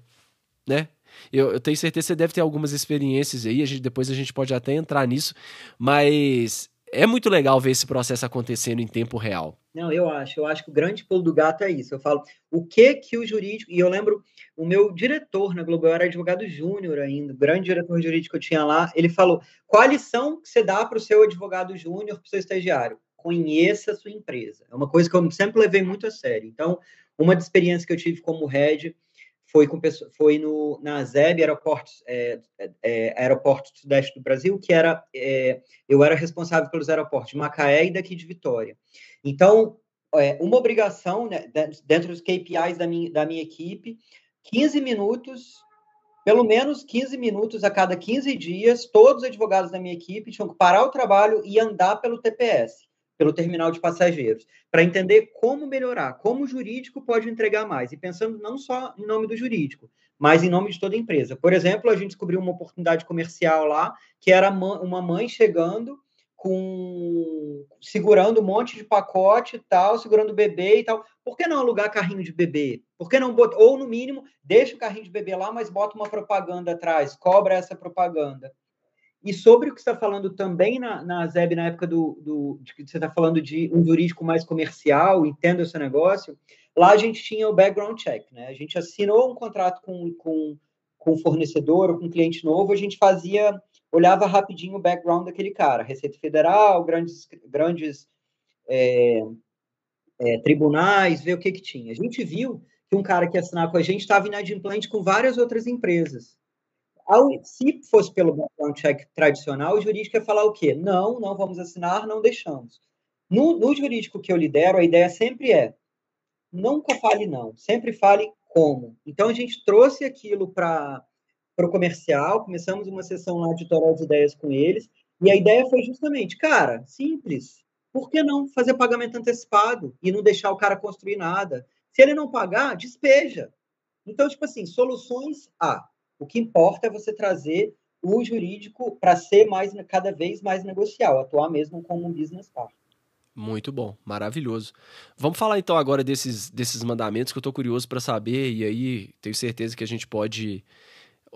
né? Eu tenho certeza que você deve ter algumas experiências aí, depois a gente pode até entrar nisso, mas é muito legal ver esse processo acontecendo em tempo real. Não, eu acho que o grande pulo do gato é isso. Eu falo, o que o jurídico... E eu lembro, o meu diretor na Globo, eu era advogado júnior ainda, o grande diretor jurídico que eu tinha lá, ele falou, qual a lição que você dá para o seu advogado júnior, para o seu estagiário? Conheça a sua empresa. É uma coisa que eu sempre levei muito a sério. Então, uma das experiências que eu tive como head foi na ZEB, Aeroportos do Sudeste do Brasil, que eu era responsável pelos aeroportos de Macaé e daqui de Vitória. Então, uma obrigação, né, dentro dos KPIs da minha equipe, 15 minutos, pelo menos 15 minutos a cada 15 dias, todos os advogados da minha equipe tinham que parar o trabalho e andar pelo TPS, pelo terminal de passageiros, para entender como melhorar, como o jurídico pode entregar mais. E pensando não só em nome do jurídico, mas em nome de toda a empresa. Por exemplo, a gente descobriu uma oportunidade comercial lá, que era uma mãe chegando segurando um monte de pacote e tal, segurando o bebê e tal. Por que não alugar carrinho de bebê? Por que não botar, ou no mínimo, deixa o carrinho de bebê lá, mas bota uma propaganda atrás, cobra essa propaganda. E sobre o que você está falando também na ZEB, na época de que você está falando de um jurídico mais comercial, entenda o seu negócio, lá a gente tinha o background check, né? A gente assinou um contrato com um fornecedor ou com um cliente novo, a gente olhava rapidinho o background daquele cara, Receita Federal, grandes tribunais, ver o que tinha. A gente viu que um cara que ia assinar com a gente estava inadimplente com várias outras empresas. Se fosse pelo background check tradicional, o jurídico ia falar o quê? Não vamos assinar, não deixamos. No jurídico que eu lidero, a ideia sempre nunca fale não, sempre fale como. Então, a gente trouxe aquilo para o comercial, começamos uma sessão lá de torar as ideias com eles, e a ideia foi justamente, cara, simples, por que não fazer pagamento antecipado e não deixar o cara construir nada? Se ele não pagar, despeja. Então, tipo assim, soluções o que importa é você trazer o jurídico para ser cada vez mais negocial, atuar mesmo como um business partner. Muito bom, maravilhoso. Vamos falar então agora desses mandamentos que eu estou curioso para saber, e aí tenho certeza que a gente pode...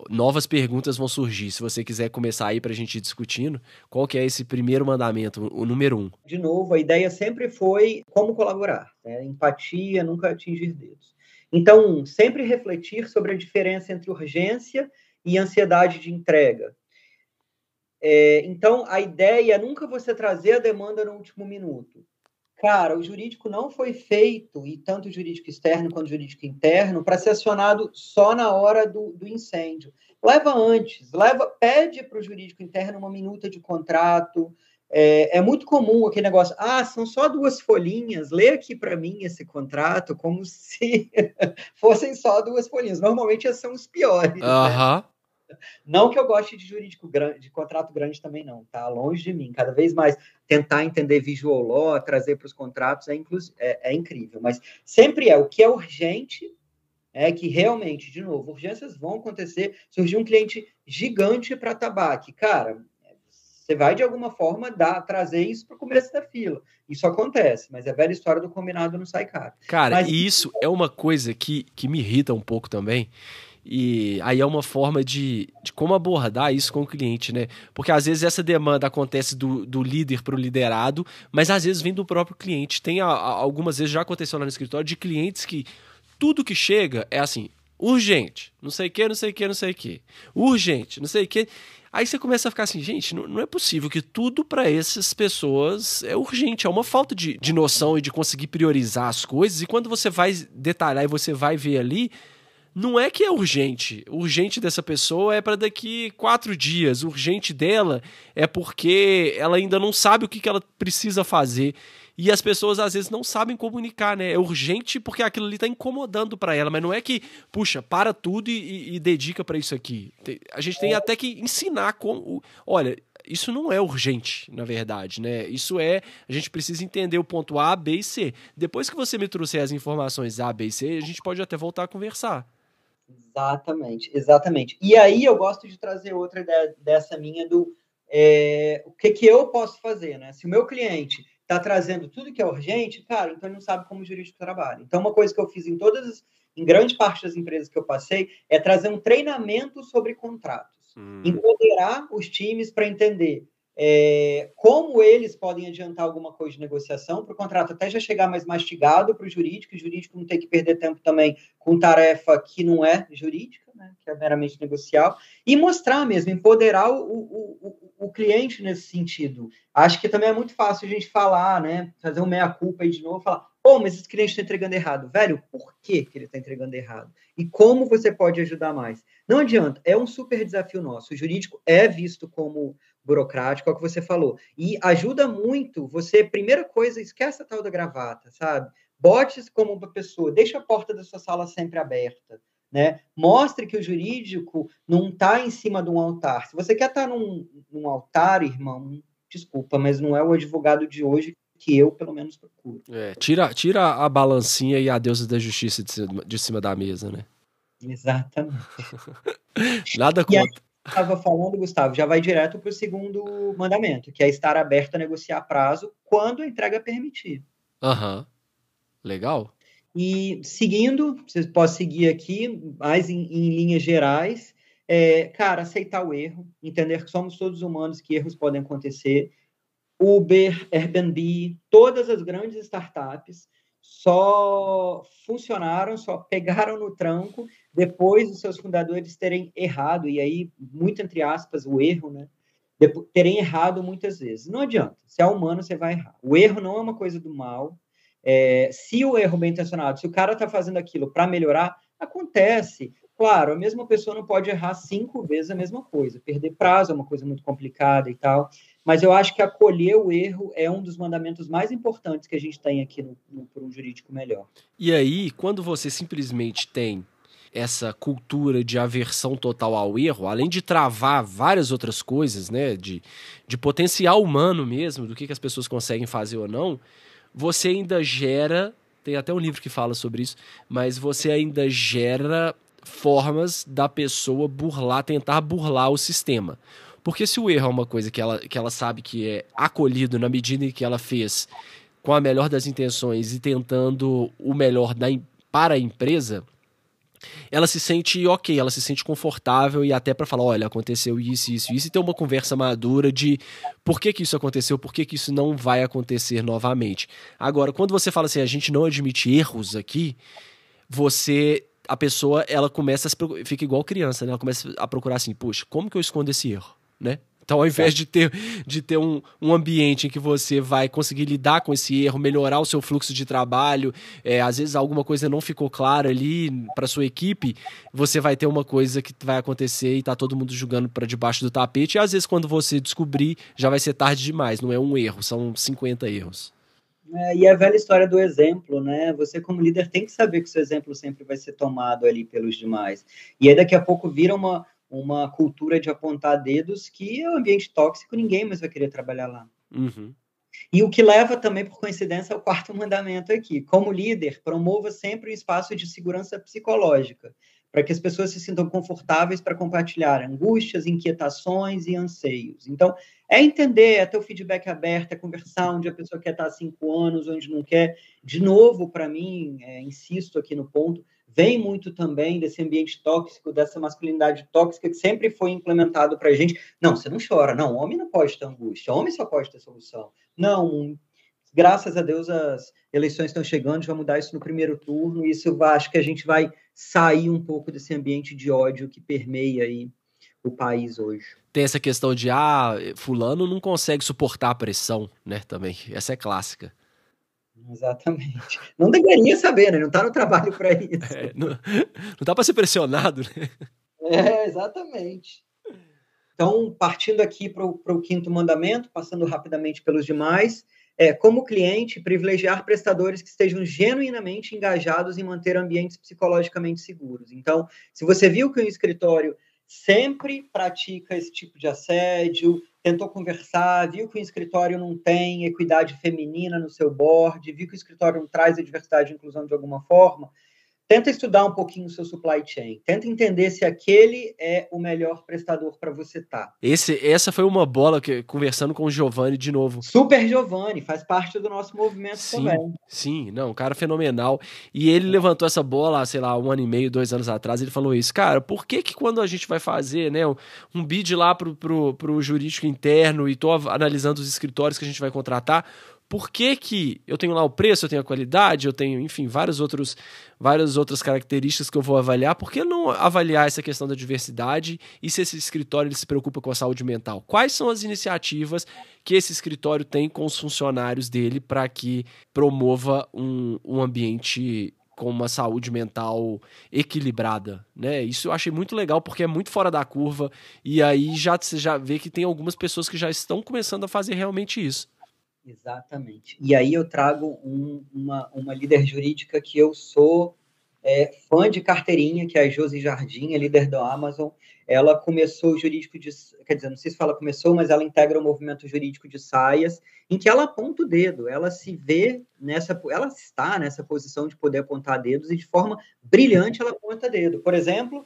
Novas perguntas vão surgir. Se você quiser começar aí para a gente ir discutindo, qual que é esse primeiro mandamento, o número 1? De novo, a ideia sempre foi como colaborar, né? Empatia, nunca atingir dedos. Então, sempre refletir sobre a diferença entre urgência e ansiedade de entrega. Então, a ideia é nunca você trazer a demanda no último minuto. Cara, o jurídico não foi feito, e tanto o jurídico externo quanto o jurídico interno, para ser acionado só na hora do incêndio. Leva antes, pede para o jurídico interno uma minuta de contrato. É muito comum aquele negócio, são só 2 folhinhas, lê aqui para mim esse contrato, como se fossem só 2 folhinhas. Normalmente esses são os piores, né? Não que eu goste de jurídico grande, de contrato grande também não, tá? Longe de mim. Cada vez mais tentar entender visual law, trazer para os contratos é incrível. Mas sempre o que é urgente, que realmente, de novo, urgências vão acontecer. Surgiu um cliente gigante para tabaco. Cara, você vai de alguma forma trazer isso para o começo da fila. Isso acontece, mas é a velha história do combinado não sai caro. Cara, e isso é uma coisa que me irrita um pouco também. E aí é uma forma de como abordar isso com o cliente, né? Porque às vezes essa demanda acontece do líder para o liderado, mas às vezes vem do próprio cliente. Tem algumas vezes, já aconteceu lá no escritório, de clientes que tudo que chega é assim, urgente, não sei o que, não sei o que, não sei o que, urgente, não sei o que. Aí você começa a ficar assim, gente, não é possível que tudo para essas pessoas é urgente, é uma falta de noção e de conseguir priorizar as coisas. E quando você vai detalhar e você vai ver ali, não é que é urgente. O urgente dessa pessoa é para daqui 4 dias. O urgente dela é porque ela ainda não sabe o que ela precisa fazer. E as pessoas às vezes não sabem comunicar, né? É urgente porque aquilo ali tá incomodando para ela, mas não é que, puxa, para tudo e dedica para isso aqui. A gente tem até que ensinar como... Olha, isso não é urgente, na verdade, né? Isso é, a gente precisa entender o ponto A, B e C. Depois que você me trouxer as informações A, B e C, a gente pode até voltar a conversar. Exatamente, exatamente. E aí eu gosto de trazer outra ideia dessa minha do o que eu posso fazer, né? Se o meu cliente está trazendo tudo que é urgente, cara, então ele não sabe como o jurídico trabalha. Então, uma coisa que eu fiz em grande parte das empresas que eu passei, é trazer um treinamento sobre contratos. Empoderar os times para entender como eles podem adiantar alguma coisa de negociação para o contrato até já chegar mais mastigado para o jurídico não ter que perder tempo também com tarefa que não é jurídica, né, que é meramente negocial, e mostrar mesmo, empoderar o cliente nesse sentido. Acho que também é muito fácil a gente falar, né, fazer um meia-culpa aí de novo, falar, mas esse cliente está entregando errado. Velho, por que ele está entregando errado? E como você pode ajudar mais? Não adianta, é um super desafio nosso. O jurídico é visto como burocrático, é o que você falou. E ajuda muito você, primeira coisa, esquece a tal da gravata, sabe? Bote-se como uma pessoa, deixa a porta da sua sala sempre aberta, né? Mostre que o jurídico não está em cima de um altar. Se você quer estar num altar, irmão, desculpa, mas não é o advogado de hoje que eu, pelo menos, procuro. Tira a balancinha e a deusa da justiça de cima da mesa, né? Exatamente. Nada contra. Estava falando, Gustavo, já vai direto para o segundo mandamento, que é estar aberto a negociar prazo quando a entrega permitir. Legal. E seguindo, você pode seguir aqui, mais em linhas gerais, cara, aceitar o erro, entender que somos todos humanos, que erros podem acontecer. Uber, Airbnb, todas as grandes startups só funcionaram, só pegaram no tranco depois dos seus fundadores terem errado, e aí, muito entre aspas, o erro, né? Terem errado muitas vezes. Não adianta, se é humano, você vai errar. O erro não é uma coisa do mal. Se o erro bem intencionado, se o cara está fazendo aquilo para melhorar, acontece. Claro, a mesma pessoa não pode errar 5 vezes a mesma coisa. Perder prazo é uma coisa muito complicada e tal. Mas eu acho que acolher o erro é um dos mandamentos mais importantes que a gente tem aqui por um jurídico melhor. E aí, quando você simplesmente tem essa cultura de aversão total ao erro, além de travar várias outras coisas, né, de potencial humano mesmo, do que as pessoas conseguem fazer ou não, você ainda gera, tem até um livro que fala sobre isso, mas você ainda gera formas da pessoa tentar burlar o sistema. Porque se o erro é uma coisa que ela sabe que é acolhido na medida em que ela fez com a melhor das intenções e tentando o melhor para a empresa, ela se sente ok, ela se sente confortável e até para falar, olha, aconteceu isso, isso, isso, e ter uma conversa madura de por que isso aconteceu, por que isso não vai acontecer novamente. Agora, quando você fala assim, a gente não admite erros aqui, a pessoa, ela fica igual criança, né? Ela começa a procurar assim, poxa, como que eu escondo esse erro, né? Então, ao invés de ter um ambiente em que você vai conseguir lidar com esse erro, melhorar o seu fluxo de trabalho, às vezes alguma coisa não ficou clara ali para sua equipe, você vai ter uma coisa que vai acontecer e tá todo mundo jogando para debaixo do tapete, e às vezes quando você descobrir, já vai ser tarde demais, não é um erro, são 50 erros. E a velha história do exemplo, né? Você, como líder, tem que saber que o seu exemplo sempre vai ser tomado ali pelos demais. E aí, daqui a pouco, vira uma cultura de apontar dedos que é um ambiente tóxico, ninguém mais vai querer trabalhar lá. Uhum. E o que leva também, por coincidência, ao quarto mandamento aqui. Como líder, promova sempre um espaço de segurança psicológica, para que as pessoas se sintam confortáveis para compartilhar angústias, inquietações e anseios. Então, entender, ter o feedback aberto, conversar onde a pessoa quer estar há 5 anos, onde não quer. De novo, para mim, insisto aqui no ponto, vem muito também desse ambiente tóxico, dessa masculinidade tóxica que sempre foi implementado para a gente. Não, você não chora. Não, homem não pode ter angústia. Homem só pode ter solução. Não, graças a Deus as eleições estão chegando, vai mudar isso no primeiro turno, e isso acho que a gente vai sair um pouco desse ambiente de ódio que permeia aí o país hoje. Tem essa questão de, fulano não consegue suportar a pressão, né, também. Essa é clássica. Exatamente. Não deveria saber, né? Não está no trabalho para isso. Não dá para ser pressionado, né? Exatamente. Então, partindo aqui para o quinto mandamento, passando rapidamente pelos demais, como cliente, privilegiar prestadores que estejam genuinamente engajados em manter ambientes psicologicamente seguros. Então, se você viu que o escritório sempre pratica esse tipo de assédio, tentou conversar, viu que o escritório não tem equidade feminina no seu board, viu que o escritório não traz a diversidade e inclusão de alguma forma, tenta estudar um pouquinho o seu supply chain. Tenta entender se aquele é o melhor prestador para você estar. Essa foi uma bola que, conversando com o Giovanni de novo. Super Giovanni, faz parte do nosso movimento também. Sim, não, um cara fenomenal. E ele levantou essa bola, sei lá, 1 ano e meio, 2 anos atrás, ele falou isso. Cara, por que quando a gente vai fazer, né, um bid lá pro jurídico interno e tô analisando os escritórios que a gente vai contratar, por que eu tenho lá o preço, eu tenho a qualidade, eu tenho, enfim, várias outras características que eu vou avaliar? Por que não avaliar essa questão da diversidade e se esse escritório ele se preocupa com a saúde mental? Quais são as iniciativas que esse escritório tem com os funcionários dele para que promova um ambiente com uma saúde mental equilibrada, né? Isso eu achei muito legal porque é muito fora da curva e aí você já vê que tem algumas pessoas que já estão começando a fazer realmente isso. Exatamente. E aí eu trago uma líder jurídica que eu sou fã de carteirinha, que é a Josi Jardim, a líder da Amazon. Ela começou o jurídico de... Quer dizer, não sei se ela começou, mas ela integra o movimento jurídico de saias, em que ela aponta o dedo. Ela se vê ela está nessa posição de poder apontar dedos e de forma brilhante ela aponta dedo. Por exemplo,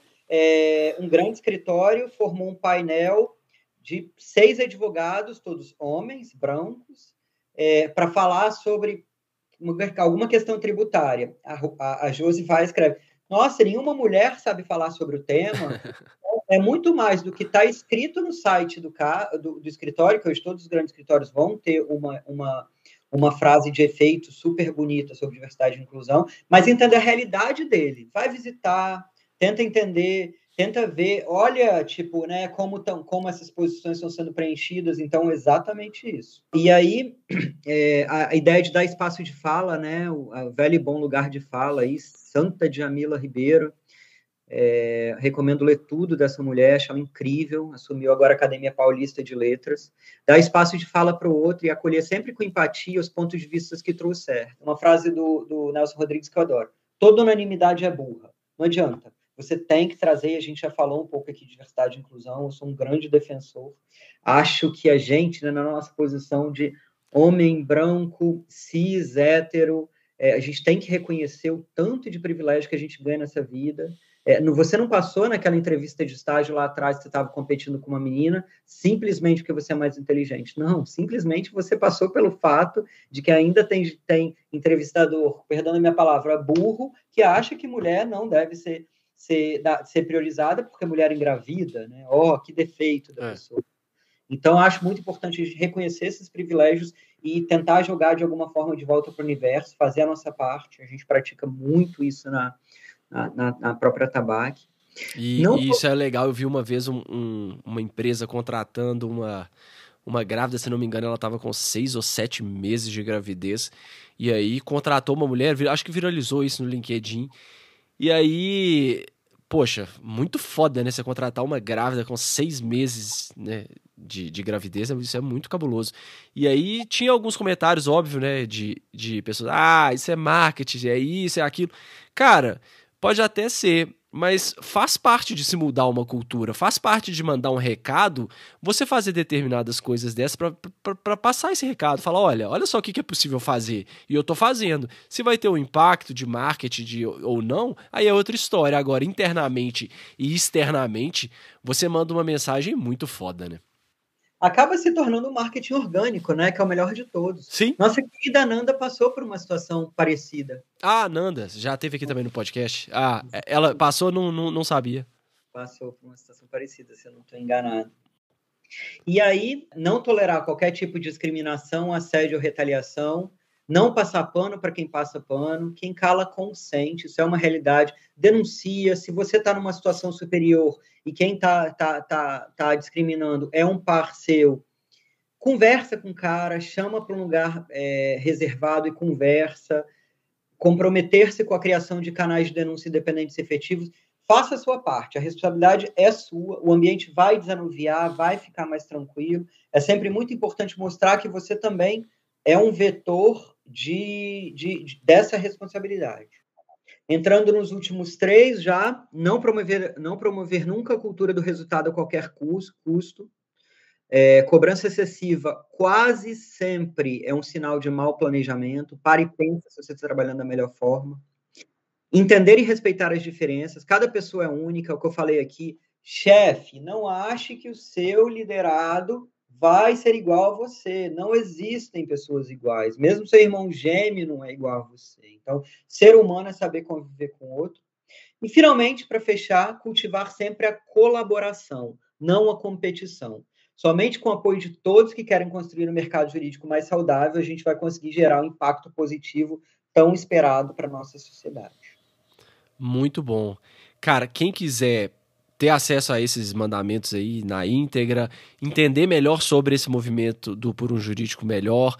um grande escritório formou um painel de 6 advogados, todos homens, brancos, para falar sobre alguma questão tributária. A Josi vai e escreve: nossa, nenhuma mulher sabe falar sobre o tema. É muito mais do que está escrito no site do escritório, que hoje todos os grandes escritórios vão ter uma frase de efeito super bonita sobre diversidade e inclusão, mas entender a realidade dele. Vai visitar, tenta entender, tenta ver, olha, tipo, né, como essas posições estão sendo preenchidas, então, exatamente isso. E aí, a ideia de dar espaço de fala, né, o velho e bom lugar de fala, aí, Santa Djamila Ribeiro, recomendo ler tudo dessa mulher, acho ela incrível, assumiu agora a Academia Paulista de Letras, dar espaço de fala para o outro e acolher sempre com empatia os pontos de vista que trouxer. Uma frase do Nelson Rodrigues que eu adoro: toda unanimidade é burra, não adianta. Você tem que trazer, a gente já falou um pouco aqui de diversidade e inclusão, eu sou um grande defensor. Acho que a gente, né, na nossa posição de homem branco, cis, hétero, a gente tem que reconhecer o tanto de privilégio que a gente ganha nessa vida. Você não passou naquela entrevista de estágio lá atrás que você estava competindo com uma menina simplesmente porque você é mais inteligente. Não, simplesmente você passou pelo fato de que ainda tem entrevistador, perdão a minha palavra, burro, que acha que mulher não deve ser priorizada porque mulher engravida, né? Que defeito da pessoa. Então, acho muito importante a gente reconhecer esses privilégios e tentar jogar de alguma forma de volta para o universo, fazer a nossa parte. A gente pratica muito isso na própria Tabac. E isso é legal. Eu vi uma vez uma empresa contratando uma grávida, se não me engano, ela estava com 6 ou 7 meses de gravidez. E aí contratou uma mulher, acho que viralizou isso no LinkedIn. E aí, poxa, muito foda, né? Você contratar uma grávida com 6 meses, né, de gravidez, isso é muito cabuloso. E aí tinha alguns comentários, óbvio, né, de pessoas: isso é marketing, é isso, é aquilo. Cara, pode até ser, mas faz parte de se mudar uma cultura, faz parte de mandar um recado, você fazer determinadas coisas dessas para passar esse recado, falar: olha só o que é possível fazer, e eu tô fazendo. Se vai ter um impacto de marketing ou não, aí é outra história. Agora, internamente e externamente, você manda uma mensagem muito foda, né? Acaba se tornando um marketing orgânico, né? Que é o melhor de todos. Sim. Nossa querida Nanda passou por uma situação parecida. A Nanda já teve aqui também no podcast. Ela passou, não sabia. Passou por uma situação parecida, se eu não estou enganado. E aí, não tolerar qualquer tipo de discriminação, assédio ou retaliação, não passar pano para quem passa pano, quem cala consente, isso é uma realidade. Denuncia, se você está numa situação superior e quem tá discriminando é um par seu, conversa com o cara, chama para um lugar reservado e conversa, comprometer-se com a criação de canais de denúncia independentes e efetivos. Faça a sua parte, a responsabilidade é sua, o ambiente vai desanuviar, vai ficar mais tranquilo. É sempre muito importante mostrar que você também é um vetor dessa responsabilidade. Entrando nos últimos 3 já, não promover nunca a cultura do resultado a qualquer custo. Cobrança excessiva quase sempre é um sinal de mau planejamento. Para e pensa se você está trabalhando da melhor forma. Entender e respeitar as diferenças. Cada pessoa é única, é o que eu falei aqui. Chefe, não ache que o seu liderado vai ser igual a você. Não existem pessoas iguais. Mesmo seu irmão gêmeo não é igual a você. Então, ser humano é saber conviver com o outro. E, finalmente, para fechar, cultivar sempre a colaboração, não a competição. Somente com o apoio de todos que querem construir um mercado jurídico mais saudável, a gente vai conseguir gerar um impacto positivo tão esperado para a nossa sociedade. Muito bom. Cara, quem quiser ter acesso a esses mandamentos aí na íntegra, entender melhor sobre esse movimento do Por um Jurídico Melhor,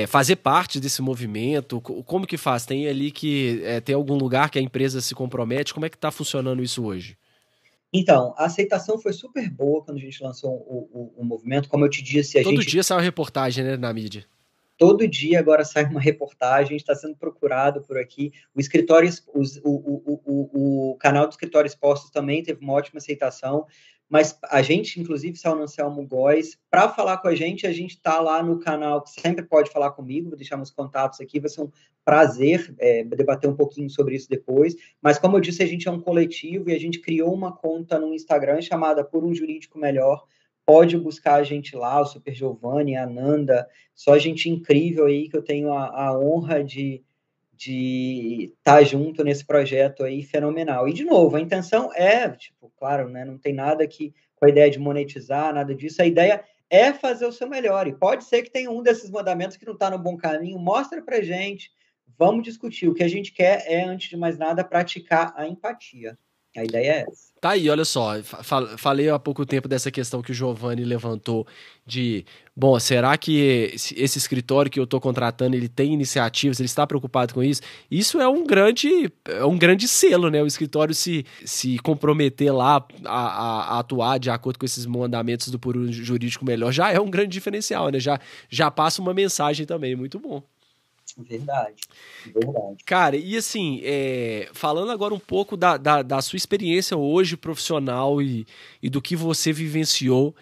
fazer parte desse movimento, como que faz? Tem ali que tem algum lugar que a empresa se compromete? Como é que está funcionando isso hoje? Então, a aceitação foi super boa quando a gente lançou o movimento. Como eu te disse, Todo dia sai uma reportagem, né, na mídia. Todo dia agora sai uma reportagem, a gente está sendo procurado por aqui. O escritório, o canal do Escritório Expostos também teve uma ótima aceitação, mas a gente, inclusive, saiu no Anselmo Góes. Para falar com a gente está lá no canal, que sempre pode falar comigo, vou deixar meus contatos aqui, vai ser um prazer debater um pouquinho sobre isso depois. Mas, como eu disse, a gente é um coletivo e a gente criou uma conta no Instagram chamada Por um Jurídico Melhor. Pode buscar a gente lá, o Super Giovanni, a Nanda, só gente incrível aí que eu tenho a honra de estar junto nesse projeto aí fenomenal. E, de novo, a intenção claro, né, não tem nada que com a ideia de monetizar, nada disso, a ideia é fazer o seu melhor, e pode ser que tenha um desses mandamentos que não está no bom caminho, mostra pra gente, vamos discutir. O que a gente quer é, antes de mais nada, praticar a empatia. A ideia é essa. Tá aí, olha só, falei há pouco tempo dessa questão que o Giovanni levantou de, bom, será que esse escritório que eu estou contratando, ele tem iniciativas, ele está preocupado com isso? Isso é um grande selo, né? O escritório se comprometer lá a atuar de acordo com esses mandamentos do Por um Jurídico Melhor já é um grande diferencial, né? Já passa uma mensagem também, muito bom. Verdade. Cara, e assim, falando agora um pouco da sua experiência hoje profissional e do que você vivenciou,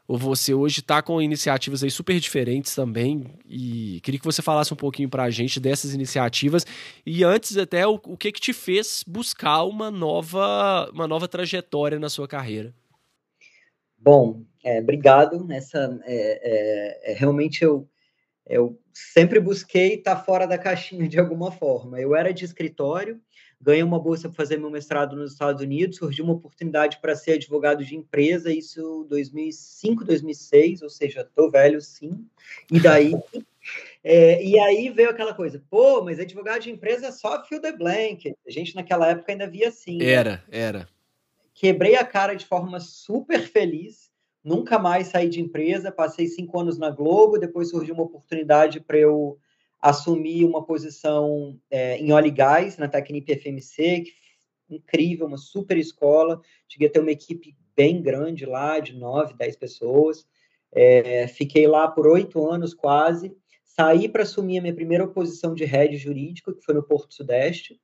você hoje está com iniciativas aí super diferentes também, e queria que você falasse um pouquinho para a gente dessas iniciativas, e antes até o que te fez buscar uma nova trajetória na sua carreira. Bom, obrigado. Realmente eu sempre busquei estar fora da caixinha de alguma forma. Eu era de escritório, ganhei uma bolsa para fazer meu mestrado nos Estados Unidos, surgiu uma oportunidade para ser advogado de empresa, isso em 2005, 2006, ou seja, estou velho sim. E aí veio aquela coisa, pô, mas advogado de empresa é só fill the blank. A gente naquela época ainda via assim. Era. Quebrei a cara de forma super feliz, nunca mais saí de empresa, passei 5 anos na Globo, depois surgiu uma oportunidade para eu assumir uma posição em óleo e gás, na Tecnip FMC, que incrível, uma super escola, cheguei a ter uma equipe bem grande lá, de 9, 10 pessoas, fiquei lá por 8 anos quase, saí para assumir a minha primeira posição de head jurídico, que foi no Porto Sudeste.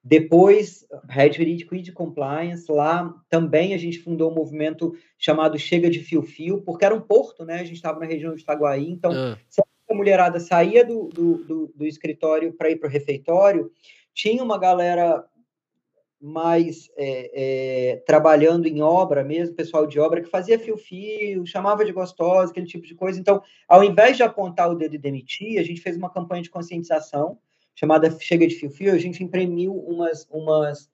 Depois, Head Jurídico e de Compliance, lá também a gente fundou um movimento chamado Chega de Fio-Fio, porque era um porto, né? A gente estava na região de Itaguaí, então a mulherada saía do escritório para ir para o refeitório, tinha uma galera mais trabalhando em obra mesmo, pessoal de obra, que fazia fio-fio, chamava de gostosa, aquele tipo de coisa. Então, ao invés de apontar o dedo e demitir, a gente fez uma campanha de conscientização, chamada Chega de Fio-Fio, a gente imprimiu umas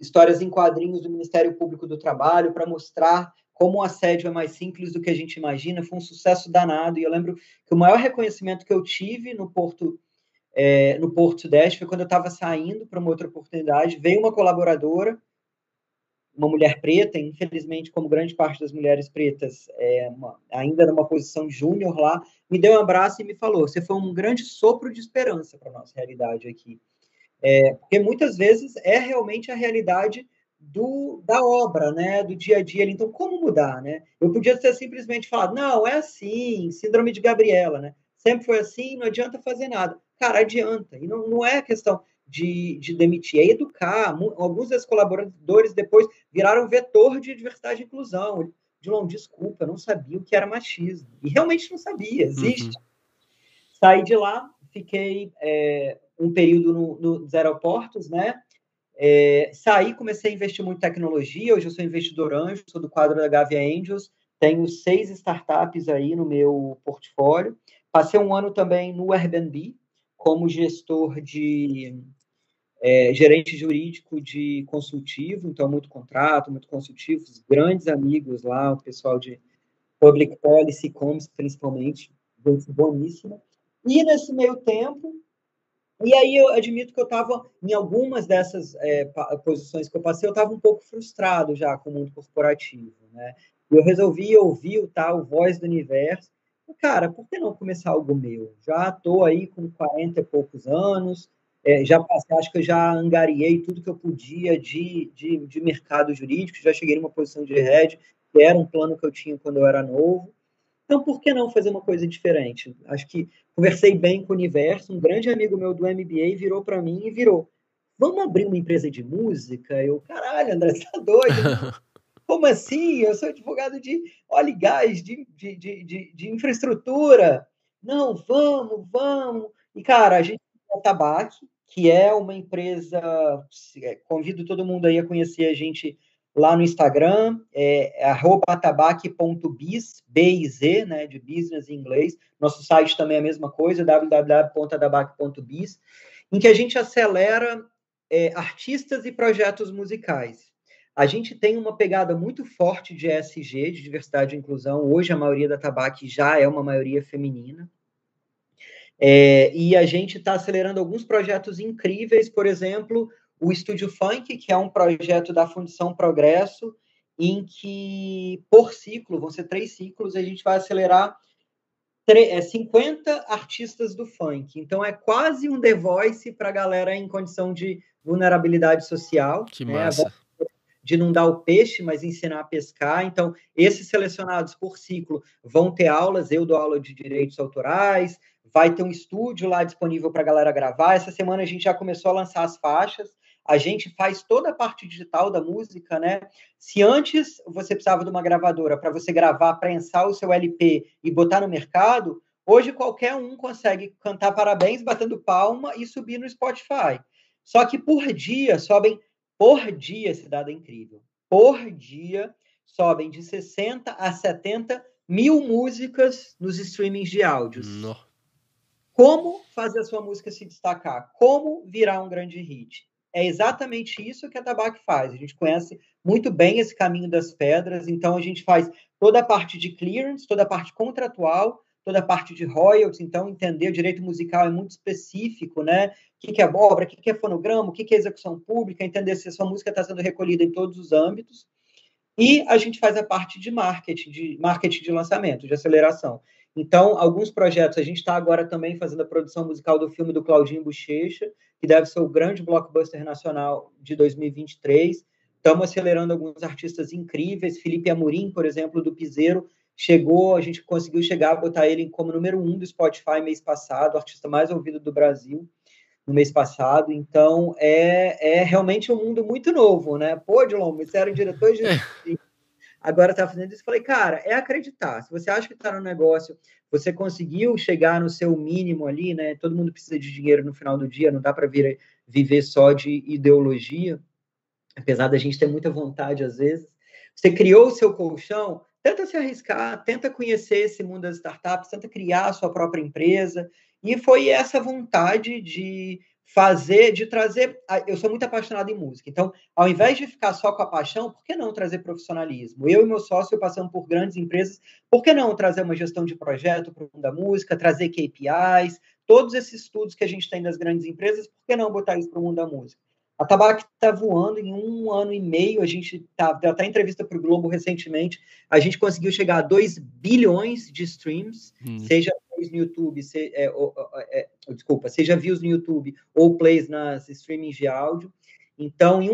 histórias em quadrinhos do Ministério Público do Trabalho para mostrar como o assédio é mais simples do que a gente imagina. Foi um sucesso danado, e eu lembro que o maior reconhecimento que eu tive no Porto Sudeste foi quando eu estava saindo para uma outra oportunidade, veio uma colaboradora, uma mulher preta, infelizmente, como grande parte das mulheres pretas, ainda numa posição júnior lá, me deu um abraço e me falou, você foi um grande sopro de esperança para a nossa realidade aqui. Porque muitas vezes é realmente a realidade da obra, né, do dia a dia. Então, como mudar, né? Eu podia ter simplesmente falado, não, é assim, síndrome de Gabriela, né? Sempre foi assim, não adianta fazer nada. Cara, adianta. E não é questão... de demitir, é educar. Alguns desses colaboradores depois viraram vetor de diversidade e inclusão. Dilon, desculpa, eu não sabia o que era machismo. E realmente não sabia, existe. Saí de lá, fiquei um período nos aeroportos, né? Saí, comecei a investir muito em tecnologia. Hoje eu sou investidor anjo, sou do quadro da Gavia Angels, tenho 6 startups aí no meu portfólio. Passei um ano também no Airbnb, como gestor de gerente jurídico de consultivo, então muito contrato, muito consultivo, grandes amigos lá, o pessoal de Public Policy, Comms, principalmente, gente boníssima. E nesse meio tempo, e aí eu admito que eu estava, em algumas dessas posições que eu passei, eu estava um pouco frustrado já com o mundo corporativo, né? Eu resolvi ouvir o tal Voz do Universo. Cara, por que não começar algo meu? Já estou aí com 40 e poucos anos, já passei, acho que eu já angariei tudo que eu podia de mercado jurídico, já cheguei numa posição de head, que era um plano que eu tinha quando eu era novo. Então, por que não fazer uma coisa diferente? Acho que conversei bem com o Universo, um grande amigo meu do MBA virou para mim e virou, vamos abrir uma empresa de música? Eu, caralho, André, você tá doido? Como assim? Eu sou advogado de óleo e gás, de infraestrutura. Não, vamos. E, cara, a gente tem a Tabac, que é uma empresa, convido todo mundo aí a conhecer a gente lá no Instagram, @tabac.biz, B-I-Z, né, de business em inglês. Nosso site também é a mesma coisa, www.tabac.biz, em que a gente acelera artistas e projetos musicais. A gente tem uma pegada muito forte de ESG, de diversidade e inclusão. Hoje, a maioria da Tabac já é uma maioria feminina. E a gente está acelerando alguns projetos incríveis, por exemplo, o Estúdio Funk, que é um projeto da Fundação Progresso, em que, por ciclo, vão ser 3 ciclos, a gente vai acelerar 50 artistas do funk. Então, é quase um The Voice para a galera em condição de vulnerabilidade social. Que massa. De não dar o peixe, mas ensinar a pescar. Então, esses selecionados por ciclo vão ter aulas, eu dou aula de direitos autorais, vai ter um estúdio lá disponível para a galera gravar. Essa semana a gente já começou a lançar as faixas, a gente faz toda a parte digital da música, né? Se antes você precisava de uma gravadora para você gravar, prensar o seu LP e botar no mercado, hoje qualquer um consegue cantar parabéns, batendo palma e subir no Spotify. Só que por dia sobem esse dado é incrível. Por dia, sobem de 60 a 70 mil músicas nos streamings de áudios. Não. Como fazer a sua música se destacar? Como virar um grande hit? É exatamente isso que a Tabac faz. A gente conhece muito bem esse caminho das pedras, então a gente faz toda a parte de clearance, toda a parte contratual, toda a parte de royalties. Então, entender o direito musical é muito específico, né? O que é obra, o que é fonograma, o que é execução pública, entender se a sua música está sendo recolhida em todos os âmbitos. E a gente faz a parte de marketing de lançamento, de aceleração. Então, alguns projetos, a gente está agora também fazendo a produção musical do filme do Claudinho Buchecha, que deve ser o grande blockbuster nacional de 2023. Estamos acelerando alguns artistas incríveis. Felipe Amorim, por exemplo, do Piseiro, a gente conseguiu chegar a botar ele como número 1 do Spotify mês passado, o artista mais ouvido do Brasil no mês passado. Então, é realmente um mundo muito novo, né? Pô, Dilon, você era um diretor de... Agora está fazendo isso. Falei, cara, é acreditar. Se você acha que está no negócio, você conseguiu chegar no seu mínimo ali, né? Todo mundo precisa de dinheiro no final do dia, não dá para viver só de ideologia, apesar da gente ter muita vontade às vezes. Você criou o seu colchão, tenta se arriscar, tenta conhecer esse mundo das startups, tenta criar a sua própria empresa. E foi essa vontade de trazer... Eu sou muito apaixonado em música, então, ao invés de ficar só com a paixão, por que não trazer profissionalismo? Eu e meu sócio passamos por grandes empresas, por que não trazer uma gestão de projeto para o mundo da música, trazer KPIs, todos esses estudos que a gente tem das grandes empresas, por que não botar isso para o mundo da música? A Tabac está voando em 1 ano e meio, a gente deu até entrevista para o Globo recentemente, a gente conseguiu chegar a 2 bilhões de streams, seja no YouTube, seja views no YouTube ou plays nas streamings de áudio. Então, em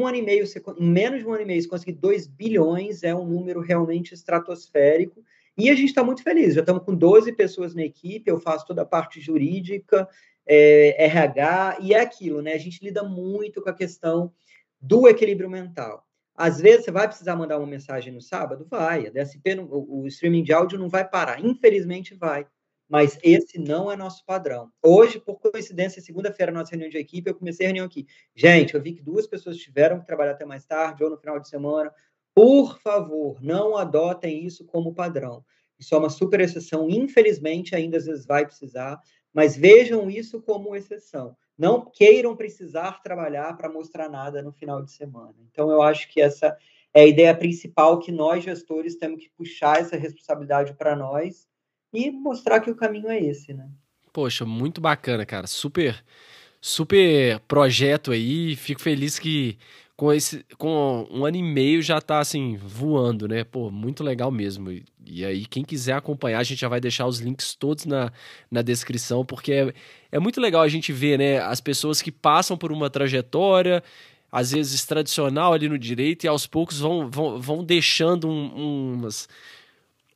menos de 1 ano e meio, você conseguir 2 bilhões é um número realmente estratosférico. E a gente está muito feliz. Já estamos com 12 pessoas na equipe, eu faço toda a parte jurídica, RH, e é aquilo, né? A gente lida muito com a questão do equilíbrio mental. Às vezes, você vai precisar mandar uma mensagem no sábado? Vai. A DSP, o streaming de áudio não vai parar. Infelizmente, vai. Mas esse não é nosso padrão. Hoje, por coincidência, segunda-feira, nossa reunião de equipe, eu comecei a reunião aqui. Gente, eu vi que 2 pessoas tiveram que trabalhar até mais tarde ou no final de semana. Por favor, não adotem isso como padrão. Isso é uma super exceção. Infelizmente, ainda às vezes vai precisar, mas vejam isso como exceção. Não queiram precisar trabalhar para mostrar nada no final de semana. Então, eu acho que essa é a ideia principal, que nós, gestores, temos que puxar essa responsabilidade para nós e mostrar que o caminho é esse, né? Poxa, muito bacana, cara. Super, super projeto aí. Fico feliz que com 1 ano e meio já tá assim, voando, né? Pô, muito legal mesmo. E aí, quem quiser acompanhar, a gente já vai deixar os links todos na descrição, porque é muito legal a gente ver, né, as pessoas que passam por uma trajetória, às vezes tradicional ali no direito, e aos poucos vão deixando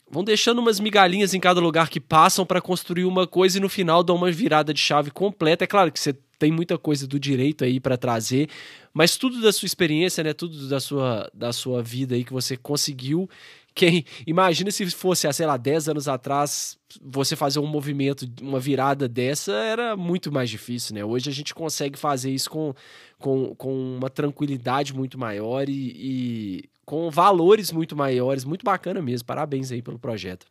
vão deixando umas migalhinhas em cada lugar que passam para construir uma coisa e no final dão uma virada de chave completa. É claro que você tem muita coisa do direito aí para trazer, mas tudo da sua experiência, né, tudo da sua vida aí que você conseguiu. Imagina se fosse, sei lá, 10 anos atrás, você fazer um movimento, uma virada dessa, era muito mais difícil, né? Hoje a gente consegue fazer isso com uma tranquilidade muito maior e com valores muito maiores, muito bacana mesmo. Parabéns aí pelo projeto.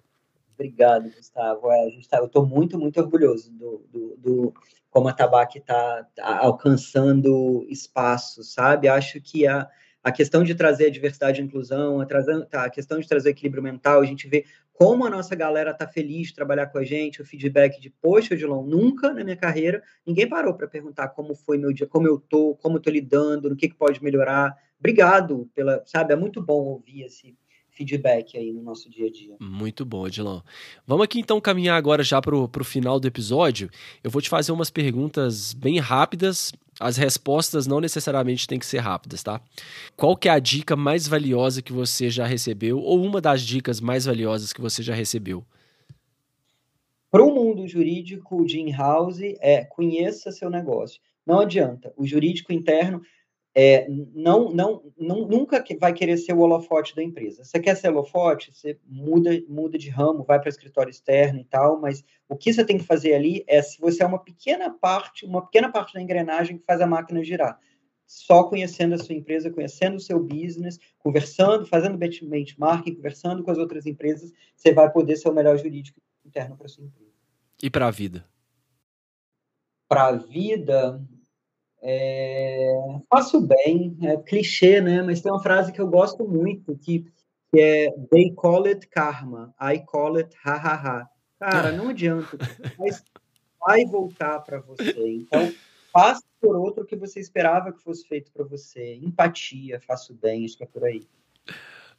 Obrigado, Gustavo. Eu estou muito, muito orgulhoso do como a Tabac está alcançando espaço, sabe? Acho que a questão de trazer a diversidade e inclusão, a questão de trazer equilíbrio mental, a gente vê como a nossa galera está feliz de trabalhar com a gente, o feedback de, poxa, Odilon, nunca na minha carreira, ninguém parou para perguntar como foi meu dia, como eu estou lidando, no que pode melhorar. Obrigado sabe? É muito bom ouvir esse feedback aí no nosso dia a dia. Muito bom, Edilão. Vamos aqui então caminhar agora já pro final do episódio. Eu vou te fazer umas perguntas bem rápidas. As respostas não necessariamente têm que ser rápidas, tá? Qual que é a dica mais valiosa que você já recebeu ou uma das dicas mais valiosas que você já recebeu? Para o mundo jurídico de in-house, conheça seu negócio. Não adianta. O jurídico interno nunca vai querer ser o holofote da empresa. Você quer ser holofote, você muda de ramo, vai para escritório externo e tal, mas o que você tem que fazer ali se você é uma pequena parte da engrenagem que faz a máquina girar. Só conhecendo a sua empresa, conhecendo o seu business, conversando, fazendo benchmarking, conversando com as outras empresas, você vai poder ser o melhor jurídico interno para sua empresa. E para a vida? Para a vida, faço bem, é clichê, né? Mas tem uma frase que eu gosto muito, que é They call it karma, I call it ha-ha-ha. Cara, não adianta, mas vai voltar para você. Então, faça por outro o que você esperava que fosse feito para você. Empatia, faço bem, acho que é por aí.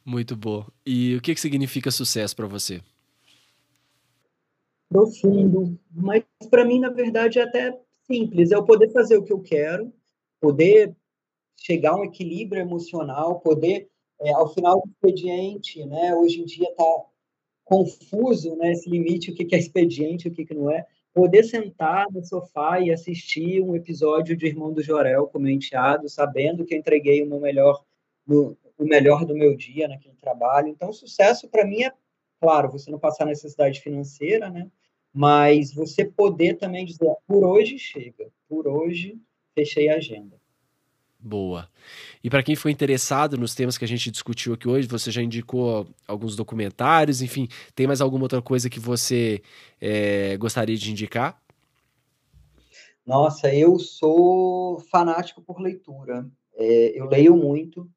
Muito bom. E o que significa sucesso para você? Profundo, mas para mim, na verdade, é até simples. É eu poder fazer o que eu quero, poder chegar a um equilíbrio emocional, poder, ao final do expediente, né? Hoje em dia está confuso, né? Esse limite, o que é expediente, o que não é. Poder sentar no sofá e assistir um episódio de Irmão do Jorel com meu enteado, sabendo que eu entreguei o meu melhor, o melhor do meu dia naquele trabalho. Então, sucesso para mim é, claro, você não passar necessidade financeira, né? Mas você poder também dizer, por hoje chega, por hoje fechei a agenda. Boa. E para quem foi interessado nos temas que a gente discutiu aqui hoje, você já indicou alguns documentários, enfim, tem mais alguma outra coisa que você gostaria de indicar? Nossa, eu sou fanático por leitura. Eu leio muito,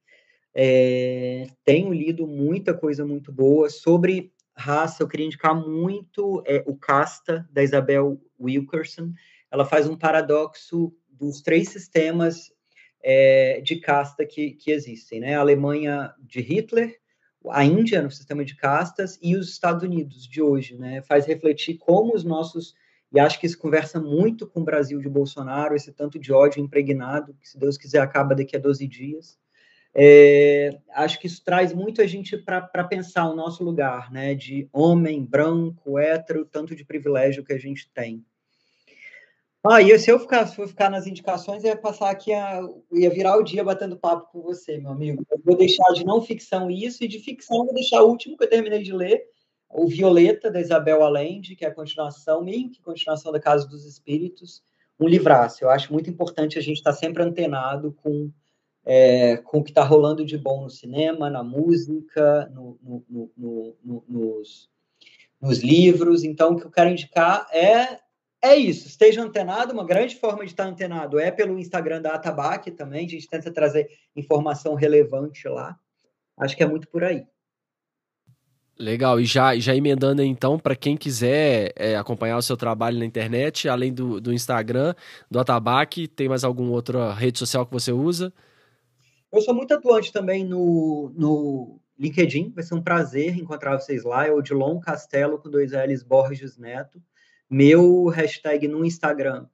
tenho lido muita coisa muito boa. Sobre raça, eu queria indicar muito o Casta, da Isabel Wilkerson. Ela faz um paradoxo dos 3 sistemas de casta que existem, né? A Alemanha de Hitler, a Índia no sistema de castas e os Estados Unidos de hoje, né? Faz refletir como os nossos, e acho que isso conversa muito com o Brasil de Bolsonaro, esse tanto de ódio impregnado, que se Deus quiser acaba daqui a 12 dias. Acho que isso traz muito a gente para pensar o nosso lugar, né? De homem, branco, hétero, tanto de privilégio que a gente tem. E se eu for ficar nas indicações, ia passar aqui, ia virar o dia batendo papo com você, meu amigo. Eu vou deixar de não ficção isso, e de ficção eu vou deixar o último que eu terminei de ler, o Violeta, da Isabel Allende, que é a continuação, meio que continuação da Casa dos Espíritos, um livraço. Eu acho muito importante a gente estar sempre antenado com o que está rolando de bom no cinema, na música, nos livros. Então, o que eu quero indicar é isso, esteja antenado. Uma grande forma de estar antenado é pelo Instagram da Atabaque também, a gente tenta trazer informação relevante lá. Acho que é muito por aí. Legal, e já emendando aí, então, para quem quiser acompanhar o seu trabalho na internet, além do Instagram, do Atabaque, tem mais alguma outra rede social que você usa? Eu sou muito atuante também no LinkedIn, vai ser um prazer encontrar vocês lá, é Odilon Castelo, com 2 L's, Borges Neto. Meu hashtag no Instagram,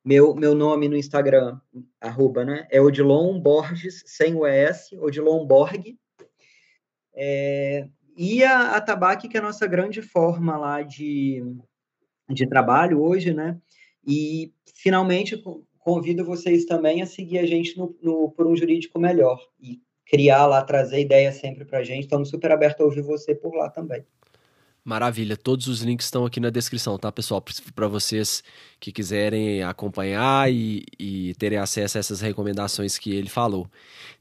meu nome no Instagram, @ né, é Odilon Borges, sem o ES, Odilon Borg. E a Atabaque, que é a nossa grande forma lá de trabalho hoje, né? E, finalmente, convido vocês também a seguir a gente Por um Jurídico Melhor e criar lá, trazer ideias sempre para a gente. Estamos super abertos a ouvir você por lá também. Maravilha, todos os links estão aqui na descrição, tá, pessoal? Para vocês que quiserem acompanhar e terem acesso a essas recomendações que ele falou.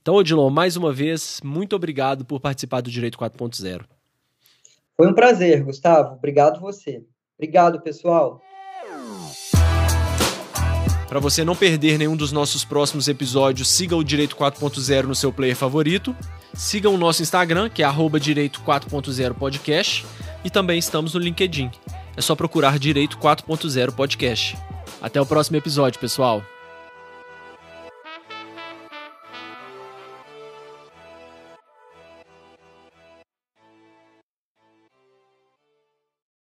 Então, Odilon, mais uma vez, muito obrigado por participar do Direito 4.0. Foi um prazer, Gustavo. Obrigado você. Obrigado, pessoal. Para você não perder nenhum dos nossos próximos episódios, siga o Direito 4.0 no seu player favorito. Siga o nosso Instagram, que é @Direito 4.0 Podcast. E também estamos no LinkedIn. É só procurar Direito 4.0 Podcast. Até o próximo episódio, pessoal.